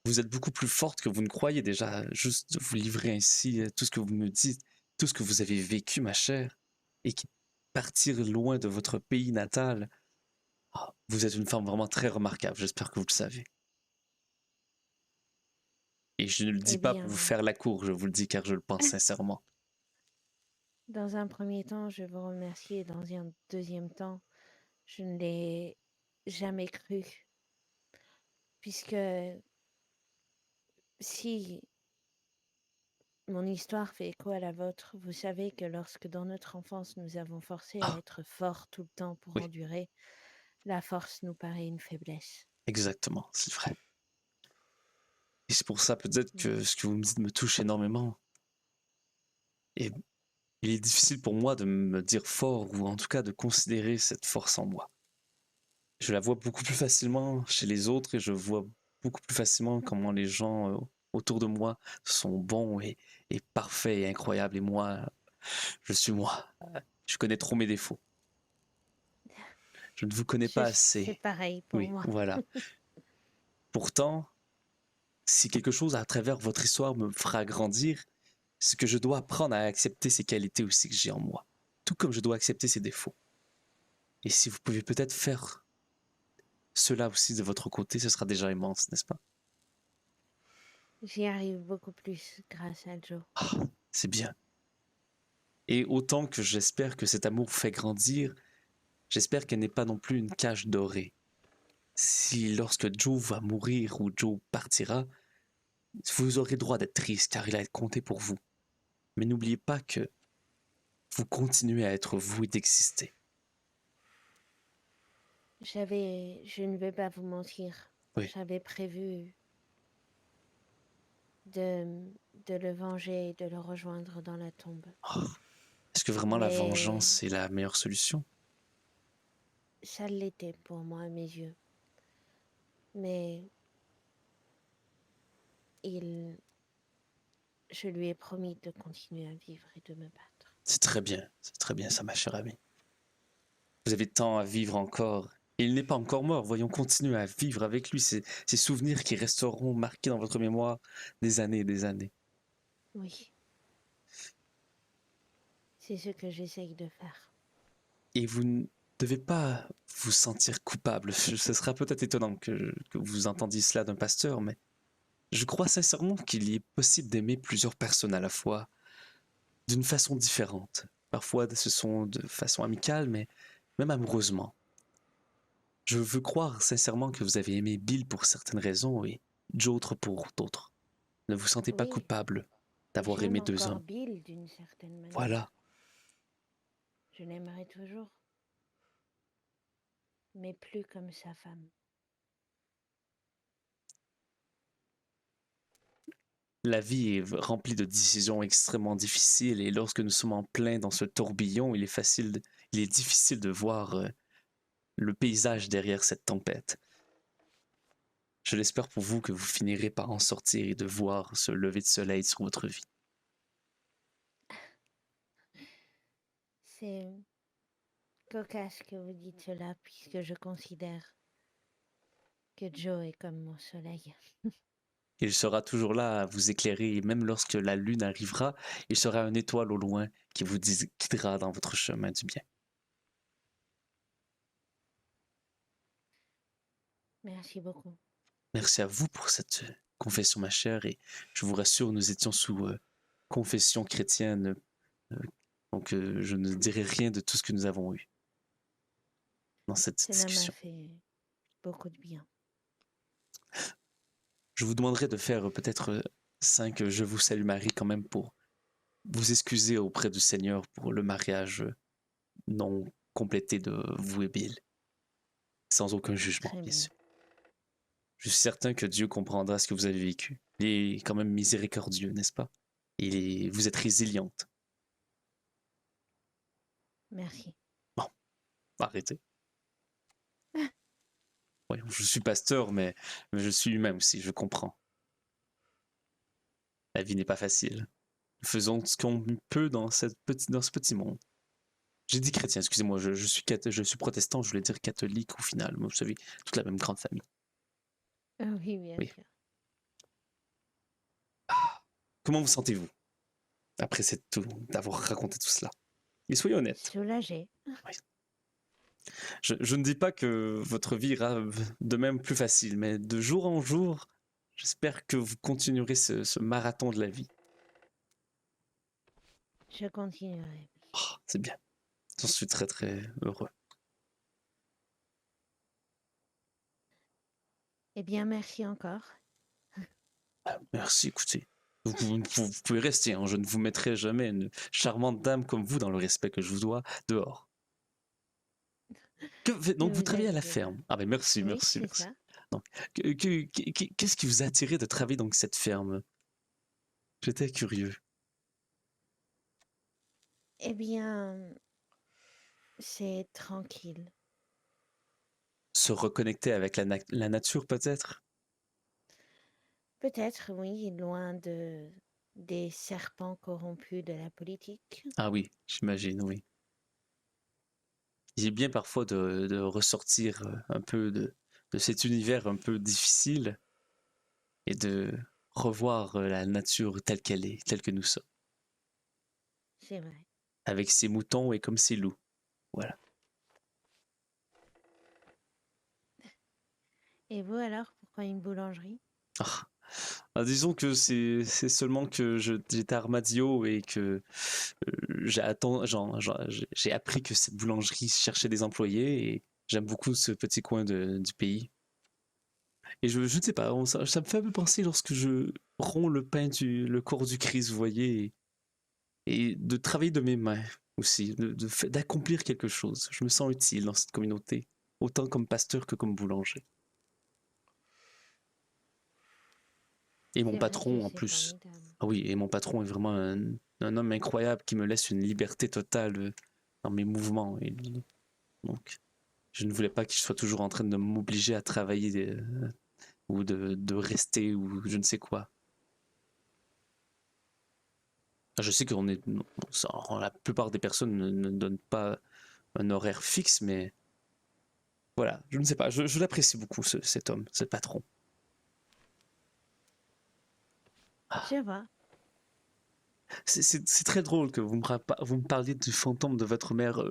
vous êtes beaucoup plus forte que vous ne croyez déjà. Juste de vous livrer ainsi, tout ce que vous me dites, tout ce que vous avez vécu, ma chère, et partir loin de votre pays natal. Ah, vous êtes une femme vraiment très remarquable, j'espère que vous le savez. Et je ne le dis Eh pas pour vous bien, faire la cour, je vous le dis car je le pense sincèrement. dans un premier temps, je vous remercie et dans un deuxième temps, je ne l'ai jamais cru, puisque si mon histoire fait écho à la vôtre, vous savez que lorsque dans notre enfance nous avons forcé à Ah, être forts tout le temps pour oui, endurer, la force nous paraît une faiblesse. exactement, c'est vrai. Et c'est pour ça peut-être Mm. que ce que vous me dites me touche énormément. Et il est difficile pour moi de me dire fort ou en tout cas de considérer cette force en moi. Je la vois beaucoup plus facilement chez les autres et je vois beaucoup plus facilement comment les gens autour de moi sont bons et parfaits et incroyables et moi, je suis moi. Je connais trop mes défauts. Je ne vous connais pas C'est assez. pareil pour Oui, moi. voilà. Pourtant, si quelque chose à travers votre histoire me fera grandir, c'est que je dois apprendre à accepter ces qualités aussi que j'ai en moi, tout comme je dois accepter ces défauts. Et si vous pouvez peut-être faire cela aussi de votre côté, ce sera déjà immense, n'est-ce pas? J'y arrive beaucoup plus grâce à Joe. Ah, c'est bien. Et autant que j'espère que cet amour fait grandir, j'espère qu'elle n'est pas non plus une cage dorée. Si lorsque Joe va mourir ou Joe partira, vous aurez droit d'être triste car il a compté pour vous. Mais n'oubliez pas que vous continuez à être vous et d'exister. Je ne vais pas vous mentir, Oui. j'avais prévu de, de le venger et de le rejoindre dans la tombe. Oh, est-ce que vraiment la Mais vengeance est la meilleure solution? ça l'était pour moi à mes yeux. Mais il, je lui ai promis de continuer à vivre et de me battre. C'est très bien ça, ma chère amie. Vous avez tant à vivre encore. Et il n'est pas encore mort. Voyons, continuer à vivre avec lui ces souvenirs qui resteront marqués dans votre mémoire des années et des années. Oui, c'est ce que j'essaye de faire. Et vous ne devez pas vous sentir coupable. Ce sera peut-être étonnant que vous entendiez cela d'un pasteur, mais je crois sincèrement qu'il est possible d'aimer plusieurs personnes à la fois, d'une façon différente. Parfois, ce sont de façon amicale, mais même amoureusement. Je veux croire sincèrement que vous avez aimé Bill pour certaines raisons et Joe pour d'autres. Ne vous sentez pas Oui, coupable d'avoir j'aime aimé deux encore hommes. Bill d'une certaine Voilà. manière. Je l'aimerai toujours, mais plus comme sa femme. La vie est remplie de décisions extrêmement difficiles et lorsque nous sommes en plein dans ce tourbillon, il est difficile de voir le paysage derrière cette tempête. Je l'espère pour vous que vous finirez par en sortir et de voir ce lever de soleil sur votre vie. C'est cocasse que vous dites cela, puisque je considère que Joe est comme mon soleil. Il sera toujours là à vous éclairer et même lorsque la lune arrivera, il sera une étoile au loin qui vous guidera dans votre chemin du bien. Merci beaucoup. Merci à vous pour cette confession, ma chère, et je vous rassure, nous étions sous confession chrétienne, donc je ne dirai rien de tout ce que nous avons eu dans cette Cela m'a discussion. fait beaucoup de bien. Je vous demanderai de faire peut-être 5 Je vous salue Marie quand même pour vous excuser auprès du Seigneur pour le mariage non complété de vous et Bill, sans aucun jugement, Très bien bien. sûr. Je suis certain que Dieu comprendra ce que vous avez vécu. Il est quand même miséricordieux, n'est-ce pas? Vous êtes résiliente. Merci. Bon, arrêtez. Oui, je suis pasteur, mais je suis humain aussi, je comprends. La vie n'est pas facile. Faisons ce qu'on peut dans ce petit monde. J'ai dit chrétien, excusez-moi, je suis protestant, je voulais dire catholique au final. Moi, vous savez, toute la même grande famille. Ah oui, bien Oui. sûr. Comment vous sentez-vous après d'avoir raconté tout cela? Et soyez honnête. Soulagée. Je ne dis pas que votre vie ira de même plus facile, mais de jour en jour, j'espère que vous continuerez ce marathon de la vie. Je continuerai. Oh, c'est bien. J'en suis très très heureux. Eh bien, merci encore. Merci, écoutez. Vous pouvez rester, hein, je ne vous mettrai jamais une charmante dame comme vous dans le respect que je vous dois dehors. Donc vous Ne vous travaillez à la inquiétez pas. ferme. Ah ben merci, Oui, merci, c'est merci. ça. Donc, qu'est-ce qui vous a attiré de travailler dans cette ferme? J'étais curieux. Eh bien, c'est tranquille. Se reconnecter avec la nature peut-être? Peut-être, oui, loin des serpents corrompus de la politique. Ah oui, j'imagine, oui. Il est bien parfois de ressortir un peu de cet univers un peu difficile et de revoir la nature telle qu'elle est, telle que nous sommes, C'est vrai. avec ses moutons et comme ses loups. Voilà. Et vous alors, pourquoi une boulangerie? Ah. Ah, disons que c'est seulement que j'étais à Armadillo et que j'ai appris que cette boulangerie cherchait des employés et j'aime beaucoup ce petit coin du pays. Et je ne sais pas, ça me fait un peu penser lorsque je romps le corps du Christ, vous voyez, et de travailler de mes mains aussi, d'accomplir quelque chose. Je me sens utile dans cette communauté, autant comme pasteur que comme boulanger. Et mon C'est vrai que patron en c'est plus. formidable. Ah oui, et mon patron est vraiment un homme incroyable qui me laisse une liberté totale dans mes mouvements. Et donc, je ne voulais pas qu'il soit toujours en train de m'obliger à travailler ou de rester ou je ne sais quoi. Je sais qu'on est, la plupart des personnes ne donnent pas un horaire fixe, mais voilà, je ne sais pas, je l'apprécie beaucoup, cet homme, ce patron. Je vois. C'est très drôle que vous me parliez du fantôme de votre mère.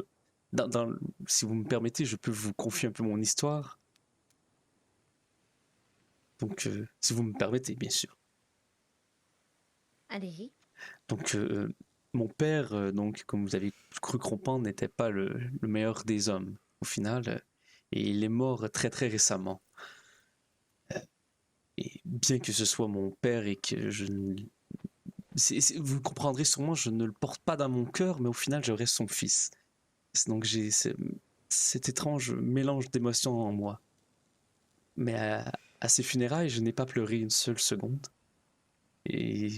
Si vous me permettez, je peux vous confier un peu mon histoire. Donc, si vous me permettez, bien sûr. Allez-y. Donc, mon père, donc, comme vous avez cru comprendre, n'était pas le meilleur des hommes, au final, et il est mort très très récemment. Et bien que ce soit mon père et que vous comprendrez sûrement, je ne le porte pas dans mon cœur, mais au final, je reste son fils. Donc j'ai cet étrange mélange d'émotions en moi. Mais à ses funérailles, je n'ai pas pleuré une seule seconde. Et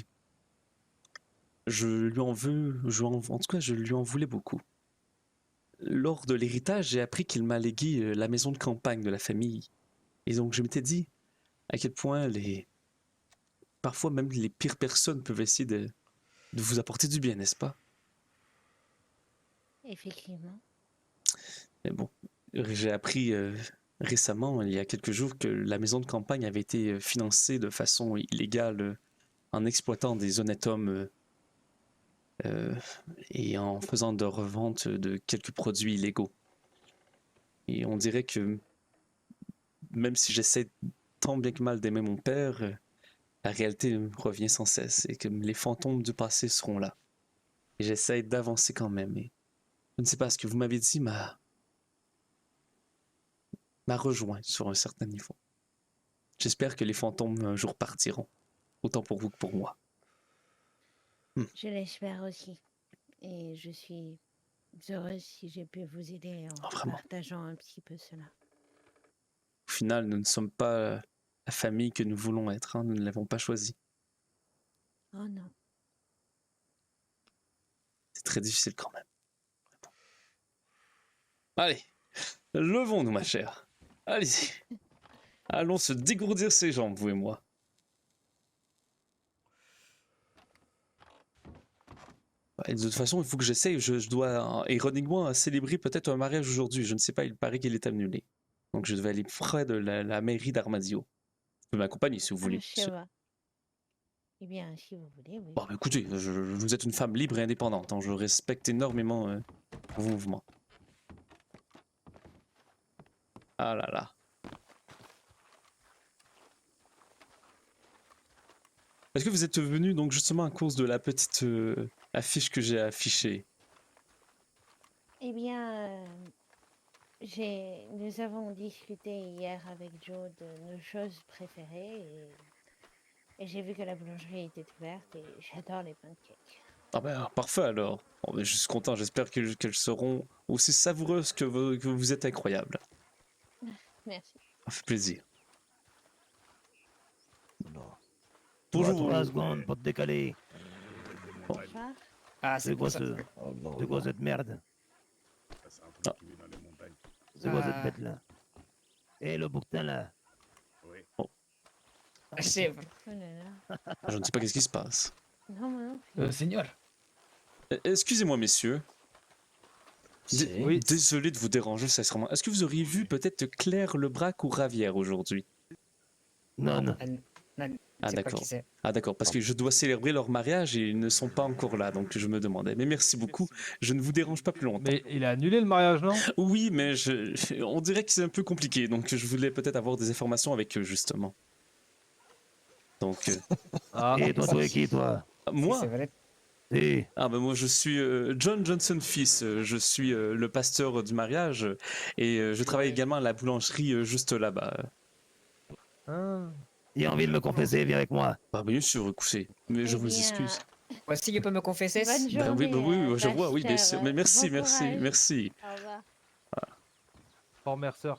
je lui en veux, en tout cas, je lui en voulais beaucoup. Lors de l'héritage, j'ai appris qu'il m'a légué la maison de campagne de la famille. Et donc, je m'étais dit à quel point parfois même les pires personnes peuvent essayer de vous apporter du bien, n'est-ce pas? Effectivement. Mais bon, j'ai appris récemment, il y a quelques jours, que la maison de campagne avait été financée de façon illégale en exploitant des honnêtes hommes et en faisant de revente de quelques produits illégaux. Et on dirait que même si j'essaie tant bien que mal d'aimer mon père, la réalité revient sans cesse et que les fantômes du passé seront là. Et j'essaie d'avancer quand même. Et je ne sais pas, ce que vous m'avez dit m'a rejoint sur un certain niveau. J'espère que les fantômes un jour partiront, autant pour vous que pour moi. Je l'espère aussi. Et je suis heureuse si j'ai pu vous aider en Oh, vraiment. partageant un petit peu cela. Au final, nous ne sommes pas la famille que nous voulons être, hein, nous ne l'avons pas choisi. Oh non. C'est très difficile quand même. Allez, levons-nous, ma chère. Allez-y. Allons se dégourdir ses jambes, vous et moi. Et de toute façon, il faut que j'essaye. Je dois, ironiquement, célébrer peut-être un mariage aujourd'hui. Je ne sais pas, il paraît qu'il est annulé. Donc je devais aller près de la mairie d'Armadio. Vous pouvez m'accompagner si vous voulez. Je vois. Eh bien, si vous voulez, oui. Bon, bah, écoutez, vous êtes une femme libre et indépendante. Hein, je respecte énormément vos mouvements. Ah là là. Est-ce que vous êtes venu donc justement à cause de la petite affiche que j'ai affichée? Eh bien, nous avons discuté hier avec Joe de nos choses préférées et j'ai vu que la boulangerie était ouverte et j'adore les pancakes. Ah ben parfait alors. Bon, ben, je suis content, j'espère qu'elles seront aussi savoureuses que vous êtes incroyable. Merci. Ça fait plaisir. Non. Bonjour. 3 secondes pour te décaler. Bonsoir. Ah, C'est c'est quoi pour ça. ce... Oh non, C'est quoi non. cette merde? Ah. C'est quoi Ah. cette bête là? Et le bouquetin là? Chèvre. Oh là là. Je ne sais pas qu'est-ce qui se passe. Non, moi non plus. Seigneur. Excusez-moi messieurs. Oui. Désolé de vous déranger sincèrement. Est-ce que vous auriez vu peut-être Claire Lebrac ou Ravière aujourd'hui? Non, non. Ah C'est pas d'accord. qui c'est. Ah d'accord, parce que je dois célébrer leur mariage et ils ne sont pas encore là, donc je me demandais. Mais merci beaucoup, je ne vous dérange pas plus longtemps. Mais il a annulé le mariage, non? Oui, mais on dirait que c'est un peu compliqué, donc je voulais peut-être avoir des informations avec eux, justement. Donc, Ah, Et toi, tu es qui, toi? moi? C'est vrai. Si. Ah ben moi je suis John Johnson fils, je suis le pasteur du mariage et je travaille également à la boulangerie juste là-bas. hein. Il a envie de me confesser, viens avec moi. Bah bien sûr, écoutez, mais je Eh vous bien, excuse. Voici, je peux me confesser. Bonne Ben journée. oui, oui, je vois, oui, bien pasteur. sûr. Mais merci, Bon merci, courage. merci. Au revoir. Former-sœur.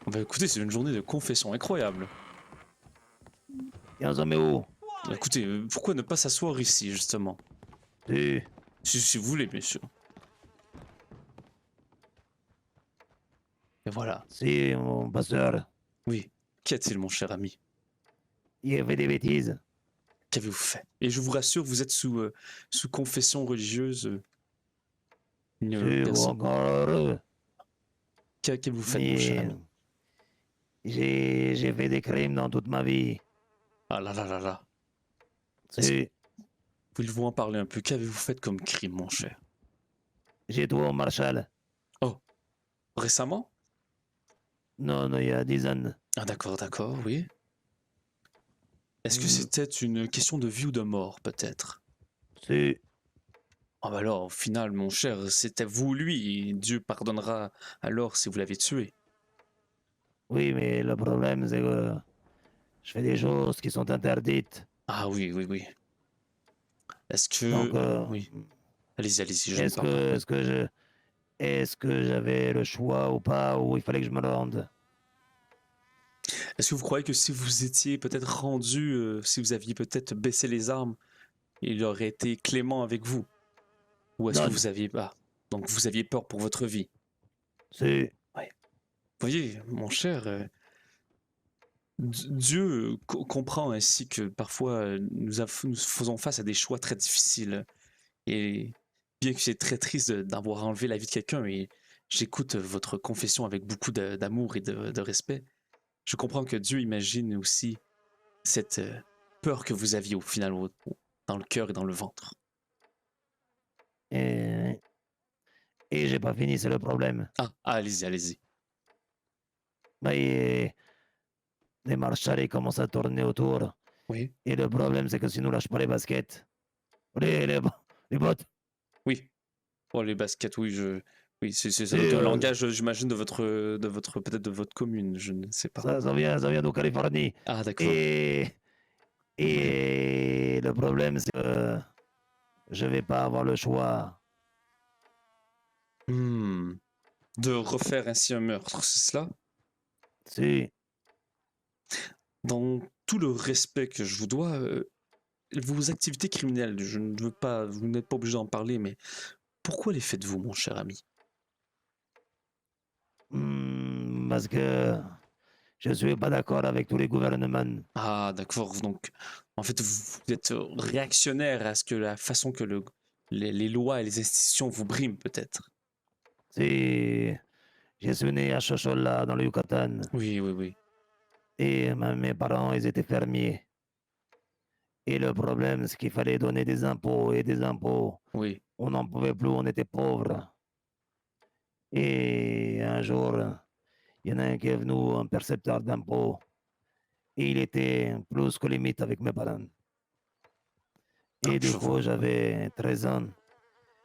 Ben écoutez, c'est une journée de confession incroyable. Et on s'en met où? Écoutez, pourquoi ne pas s'asseoir ici, justement? Si. Si vous voulez, bien sûr. Et voilà. Si, mon pasteur. Oui. Qu'y a-t-il, mon cher ami? Il a fait des bêtises. Qu'avez-vous fait? Et je vous rassure, vous êtes sous confession religieuse. C'est encore heureux. Qu'avez-vous fait, mon cher ami? J'ai fait des crimes dans toute ma vie. Ah là là là là. Si. Voulez-vous en parler un peu? Qu'avez-vous fait comme crime, mon cher? J'ai tué au Marshall. Récemment? Non, il y a 10 ans. Ah d'accord, d'accord, oui. Est-ce que Hmm. c'était une question de vie ou de mort, peut-être? Si. Ah bah alors, au final, mon cher, c'était vous ou lui, et Dieu pardonnera alors si vous l'avez tué. Oui, mais le problème, c'est que je fais des choses qui sont interdites. Ah oui, oui, oui. Est-ce que... Donc, Oui, allez-y, allez-y, je ne parle pas. est-ce que j'avais le choix ou pas, ou il fallait que je me rende? Est-ce que vous croyez que si vous étiez peut-être rendu, si vous aviez peut-être baissé les armes, il aurait été clément avec vous? Ou est-ce que Non, vous aviez pas? Donc vous aviez peur pour votre vie? si, Vous voyez, mon cher, Dieu comprend ainsi que parfois nous faisons face à des choix très difficiles. Et bien que c'est très triste d'avoir enlevé la vie de quelqu'un, et j'écoute votre confession avec beaucoup d'amour et de respect, je comprends que Dieu imagine aussi cette peur que vous aviez au final dans le cœur et dans le ventre. et, et j'ai pas fini, c'est le problème. Allez-y, allez-y. Bah, les marshals, ils commencent à tourner autour. Oui, Et le problème, c'est que si nous lâche pas les baskets, les bottes, oui. Oh, les baskets, oui, oui, ça doit et, être un langage, j'imagine, peut-être de votre commune, je ne sais pas. ça vient de Californie. Ah, d'accord. Et le problème, c'est que je vais pas avoir le choix. Hmm. De refaire ainsi un meurtre, c'est cela? Si, Dans tout le respect que je vous dois, vos activités criminelles, je ne veux pas, vous n'êtes pas obligé d'en parler, mais pourquoi les faites-vous, mon cher ami? parce que je suis pas d'accord avec tous les gouvernements. Ah, d'accord. Donc, en fait, vous êtes réactionnaire à ce que la façon que les lois et les institutions vous briment, peut-être. Si, je suis né à Chochola, dans le Yucatan, Oui, oui, oui. et mes parents, ils étaient fermiers. Et le problème, c'est qu'il fallait donner des impôts et des impôts. Oui. On n'en pouvait plus, on était pauvres. Et un jour, il y en a un qui est venu, un percepteur d'impôts, et il était plus que limite avec mes parents. Ah, Et du je coup, vois. j'avais 13 ans,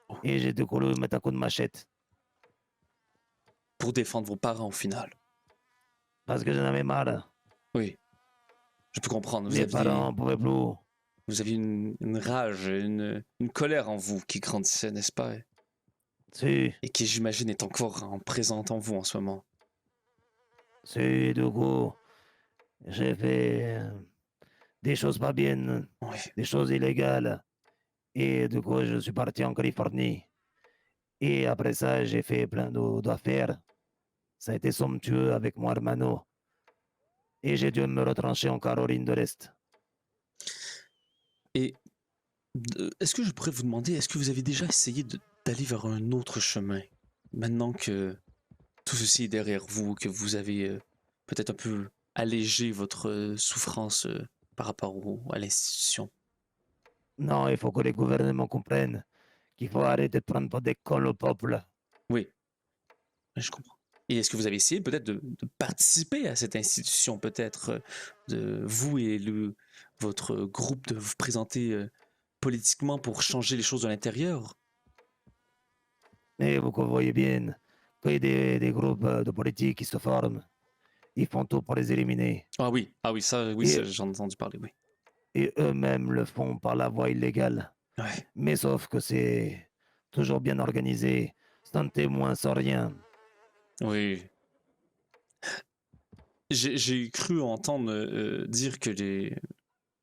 Oh. et j'ai du coup lui mettre un coup de machette, Pour défendre vos parents, au final. parce que j'en avais marre. Oui, je peux comprendre. Mes parents ne pouvaient plus. Vous aviez une rage, une colère en vous qui grandissait, n'est-ce pas? Si, Et qui, j'imagine, est encore en présente en vous en ce moment. si, du coup, j'ai fait des choses pas bien, Oui. des choses illégales. Et du coup, je suis parti en Californie. Et après ça, j'ai fait plein d'affaires. Ça a été somptueux avec mon hermano. Et j'ai dû me retrancher en Caroline de l'Est. Et est-ce que je pourrais vous demander, est-ce que vous avez déjà essayé d'aller vers un autre chemin? Maintenant que tout ceci est derrière vous, que vous avez peut-être un peu allégé votre souffrance par rapport à l'institution. Non, il faut que les gouvernements comprennent qu'il faut arrêter de prendre pour des cons le peuple. Oui, je comprends. Et est-ce que vous avez essayé peut-être de participer à cette institution, peut-être de vous et votre groupe, de vous présenter politiquement pour changer les choses de l'intérieur? Mais vous voyez bien qu'il y a des groupes de politiques qui se forment. Ils font tout pour les éliminer. Ah oui, ça, oui, Et, j'en ai entendu parler, oui. et eux-mêmes le font par la voie illégale. Ouais. Mais sauf que c'est toujours bien organisé, sans témoin, sans rien. Oui. J'ai cru entendre dire que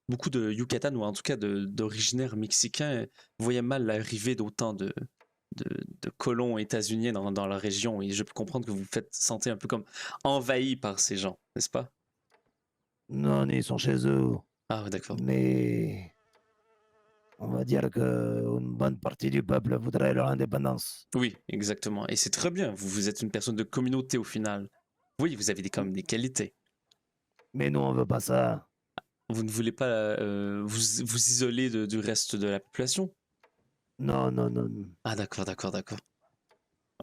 beaucoup de Yucatan, ou en tout cas d'originaires mexicains, voyaient mal l'arrivée d'autant de, de colons états-uniens dans la région. Et je peux comprendre que vous vous faites sentir un peu comme envahi par ces gens, n'est-ce pas? Non, ils sont chez eux. Ah, ouais, d'accord. Mais on va dire qu'une bonne partie du peuple voudrait leur indépendance. Oui, exactement. Et c'est très bien. Vous êtes une personne de communauté au final. Oui, vous avez quand même des qualités. Mais nous, on veut pas ça. Vous ne voulez pas vous isoler du reste de la population? Non, non, non. Ah, d'accord, d'accord, d'accord.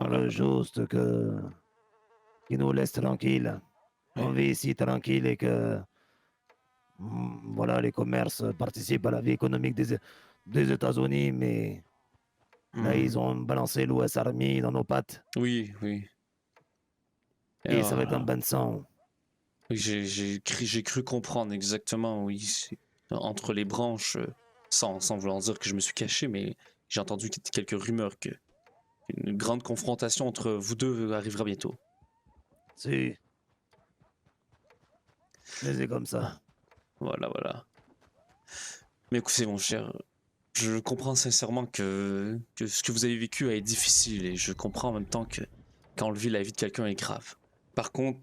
On Oh là veut là. juste qu'ils nous laissent tranquilles. On Ouais. vit ici tranquille et que voilà, les commerces participent à la vie économique des États-Unis, mais là, Hmm. ils ont balancé l'US Army dans nos pattes. Oui, oui. Et ça va être un Alors, bain de sang. oui, j'ai cru comprendre exactement, oui. Entre les branches, sans vouloir dire que je me suis caché, mais j'ai entendu quelques rumeurs qu'une grande confrontation entre vous deux arrivera bientôt. Si. Mais c'est comme ça. Voilà, voilà. Mais écoutez, mon cher, je comprends sincèrement que ce que vous avez vécu est difficile et je comprends en même temps que qu'enlever la vie de quelqu'un est grave. Par contre,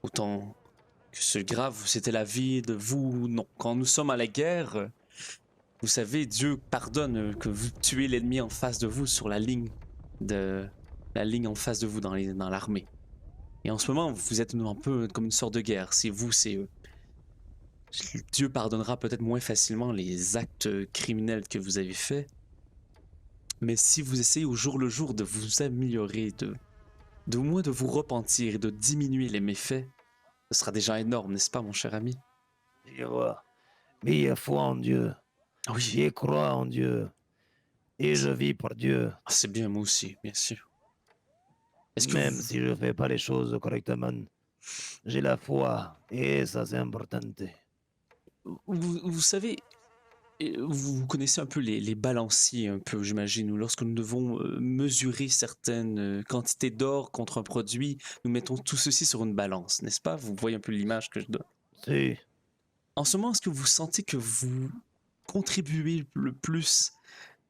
autant que ce grave, c'était la vie de vous, non. Quand nous sommes à la guerre, vous savez, Dieu pardonne que vous tuez l'ennemi en face de vous sur la ligne en face de vous dans l'armée. Et en ce moment, vous êtes un peu comme une sorte de guerre. C'est vous, c'est eux. Dieu pardonnera peut-être moins facilement les actes criminels que vous avez faits. Mais si vous essayez au jour le jour de vous améliorer, de au moins de vous repentir et de diminuer les méfaits, ce sera déjà énorme, n'est-ce pas, mon cher ami? Je vois. Mais il foi en Dieu. Oui, J'y crois en Dieu. Et je vis pour Dieu. c'est bien, moi aussi, bien sûr. Est-ce que Même vous- si je fais pas les choses correctement, j'ai la foi. Et ça, c'est important. vous savez, vous connaissez un peu les balanciers, un peu, j'imagine, où lorsque nous devons mesurer certaines quantités d'or contre un produit, nous mettons tout ceci sur une balance, n'est-ce pas? Vous voyez un peu l'image que je donne. Si. En ce moment, est-ce que vous sentez que vous contribuez le plus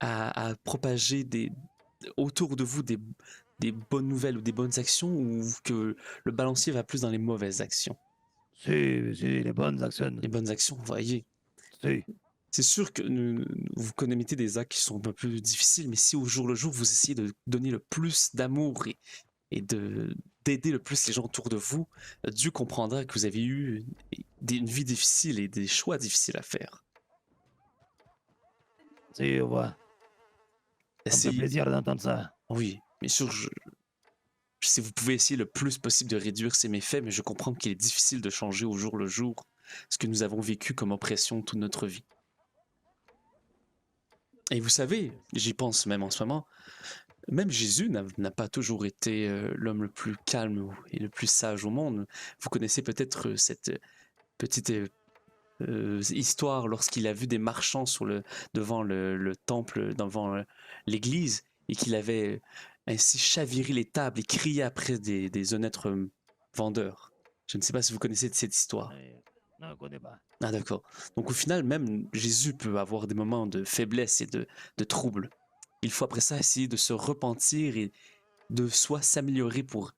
à propager autour de vous des bonnes nouvelles ou des bonnes actions, ou que le balancier va plus dans les mauvaises actions? Si, les bonnes actions. Les bonnes actions, vous voyez. Si. C'est sûr que vous commettez des actes qui sont un peu plus difficiles, mais si au jour le jour vous essayez de donner le plus d'amour et d'aider le plus les gens autour de vous, Dieu comprendra que vous avez eu une vie difficile et des choix difficiles à faire. Si, je vois. Ça me fait Essayez- plaisir d'entendre ça. Oui, bien sûr, si vous pouvez essayer le plus possible de réduire ces méfaits, mais je comprends qu'il est difficile de changer au jour le jour ce que nous avons vécu comme oppression toute notre vie. Et vous savez, j'y pense même en ce moment, même Jésus n'a pas toujours été l'homme le plus calme et le plus sage au monde. Vous connaissez peut-être cette petite histoire lorsqu'il a vu des marchands devant le temple, devant l'église, et qu'il avait ainsi chaviré les tables et crié après des honnêtes vendeurs. Je ne sais pas si vous connaissez cette histoire. Non, je ne connais pas. Ah d'accord. Donc au final, même Jésus peut avoir des moments de faiblesse et de trouble. Il faut après ça essayer de se repentir et de soit s'améliorer pour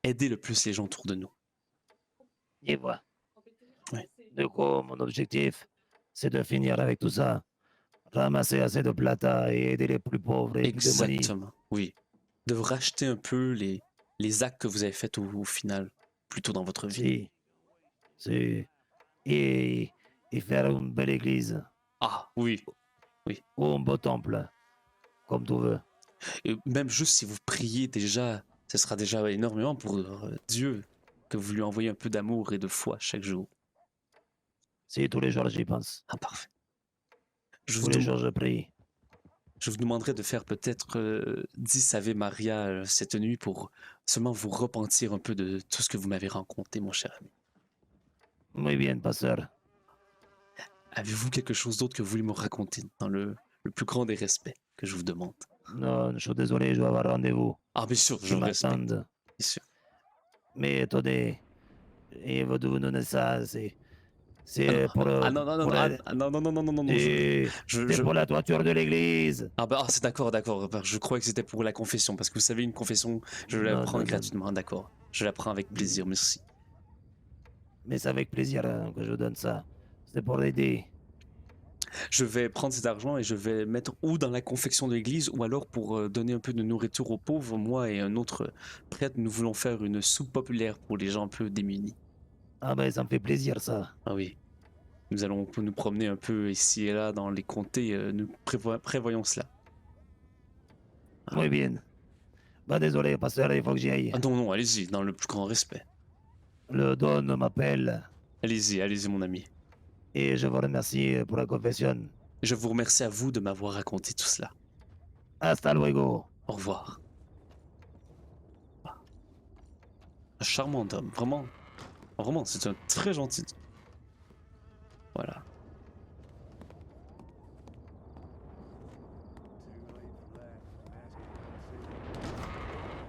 aider le plus les gens autour de nous. Je vois. Ouais. Du coup, mon objectif, c'est de finir avec tout ça. Ramasser assez de plata et aider les plus pauvres et plus démunis. Exactement, oui. De racheter un peu les actes que vous avez faits au final, plutôt dans votre vie. Si. Si. Et faire une belle église Ah oui. ou un beau temple, comme tu veux. Et même juste si vous priez déjà, ce sera déjà énormément pour Dieu, que vous lui envoyez un peu d'amour et de foi chaque jour. Si, tous les jours, j'y pense. Ah parfait. Je Tous vous, les dem- jours, je prie. je vous demanderai de faire peut-être 10 Ave Maria cette nuit pour seulement vous repentir un peu de tout ce que vous m'avez raconté, mon cher ami. Muy bien, pasteur. Avez-vous quelque chose d'autre que vous voulez me raconter dans le plus grand des respects que je vous demande? Non, je suis désolé, je dois avoir rendez-vous. Ah bien sûr, je Ils le respecte, m'attendent. bien sûr. Mais attendez, et vous devez donner ça, c'est pour... Ah non, non, non, pour ah, la- ah, non, non, non, non, non, non, non, Et je- c'est je- pour la toiture de l'église. Ah bah c'est d'accord, d'accord. Bah, je croyais que c'était pour la confession, parce que vous savez, une confession, je la Non, prends non, non. gratuitement, d'accord. Je la prends avec plaisir, merci. Mais c'est avec plaisir que je donne ça. C'est pour aider. Je vais prendre cet argent et je vais mettre ou dans la confection de l'église, ou alors pour donner un peu de nourriture aux pauvres. Moi et un autre prêtre, nous voulons faire une soupe populaire pour les gens un peu démunis. Ah ben, ça me fait plaisir, ça. Ah oui. Nous allons nous promener un peu ici et là dans les comtés, nous prévoyons cela. Muy bien. Bah désolé, pasteur, il faut que j'y aille. Ah non, non, allez-y, dans le plus grand respect. Le don m'appelle Allez-y, allez-y mon ami. et je vous remercie pour la confession. Je vous remercie à vous de m'avoir raconté tout cela. Hasta luego. Au revoir. Un charmant homme, vraiment. Vraiment, c'est un très gentil. Voilà.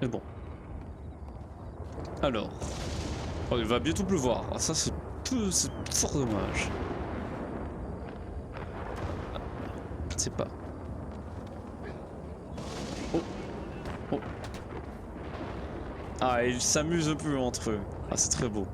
Mais bon. Alors. Oh, il va bientôt pleuvoir. Ah, ça, c'est c'est fort dommage. Je sais pas. Oh. Oh. Ah, ils s'amusent un peu entre eux. Ah, c'est très beau.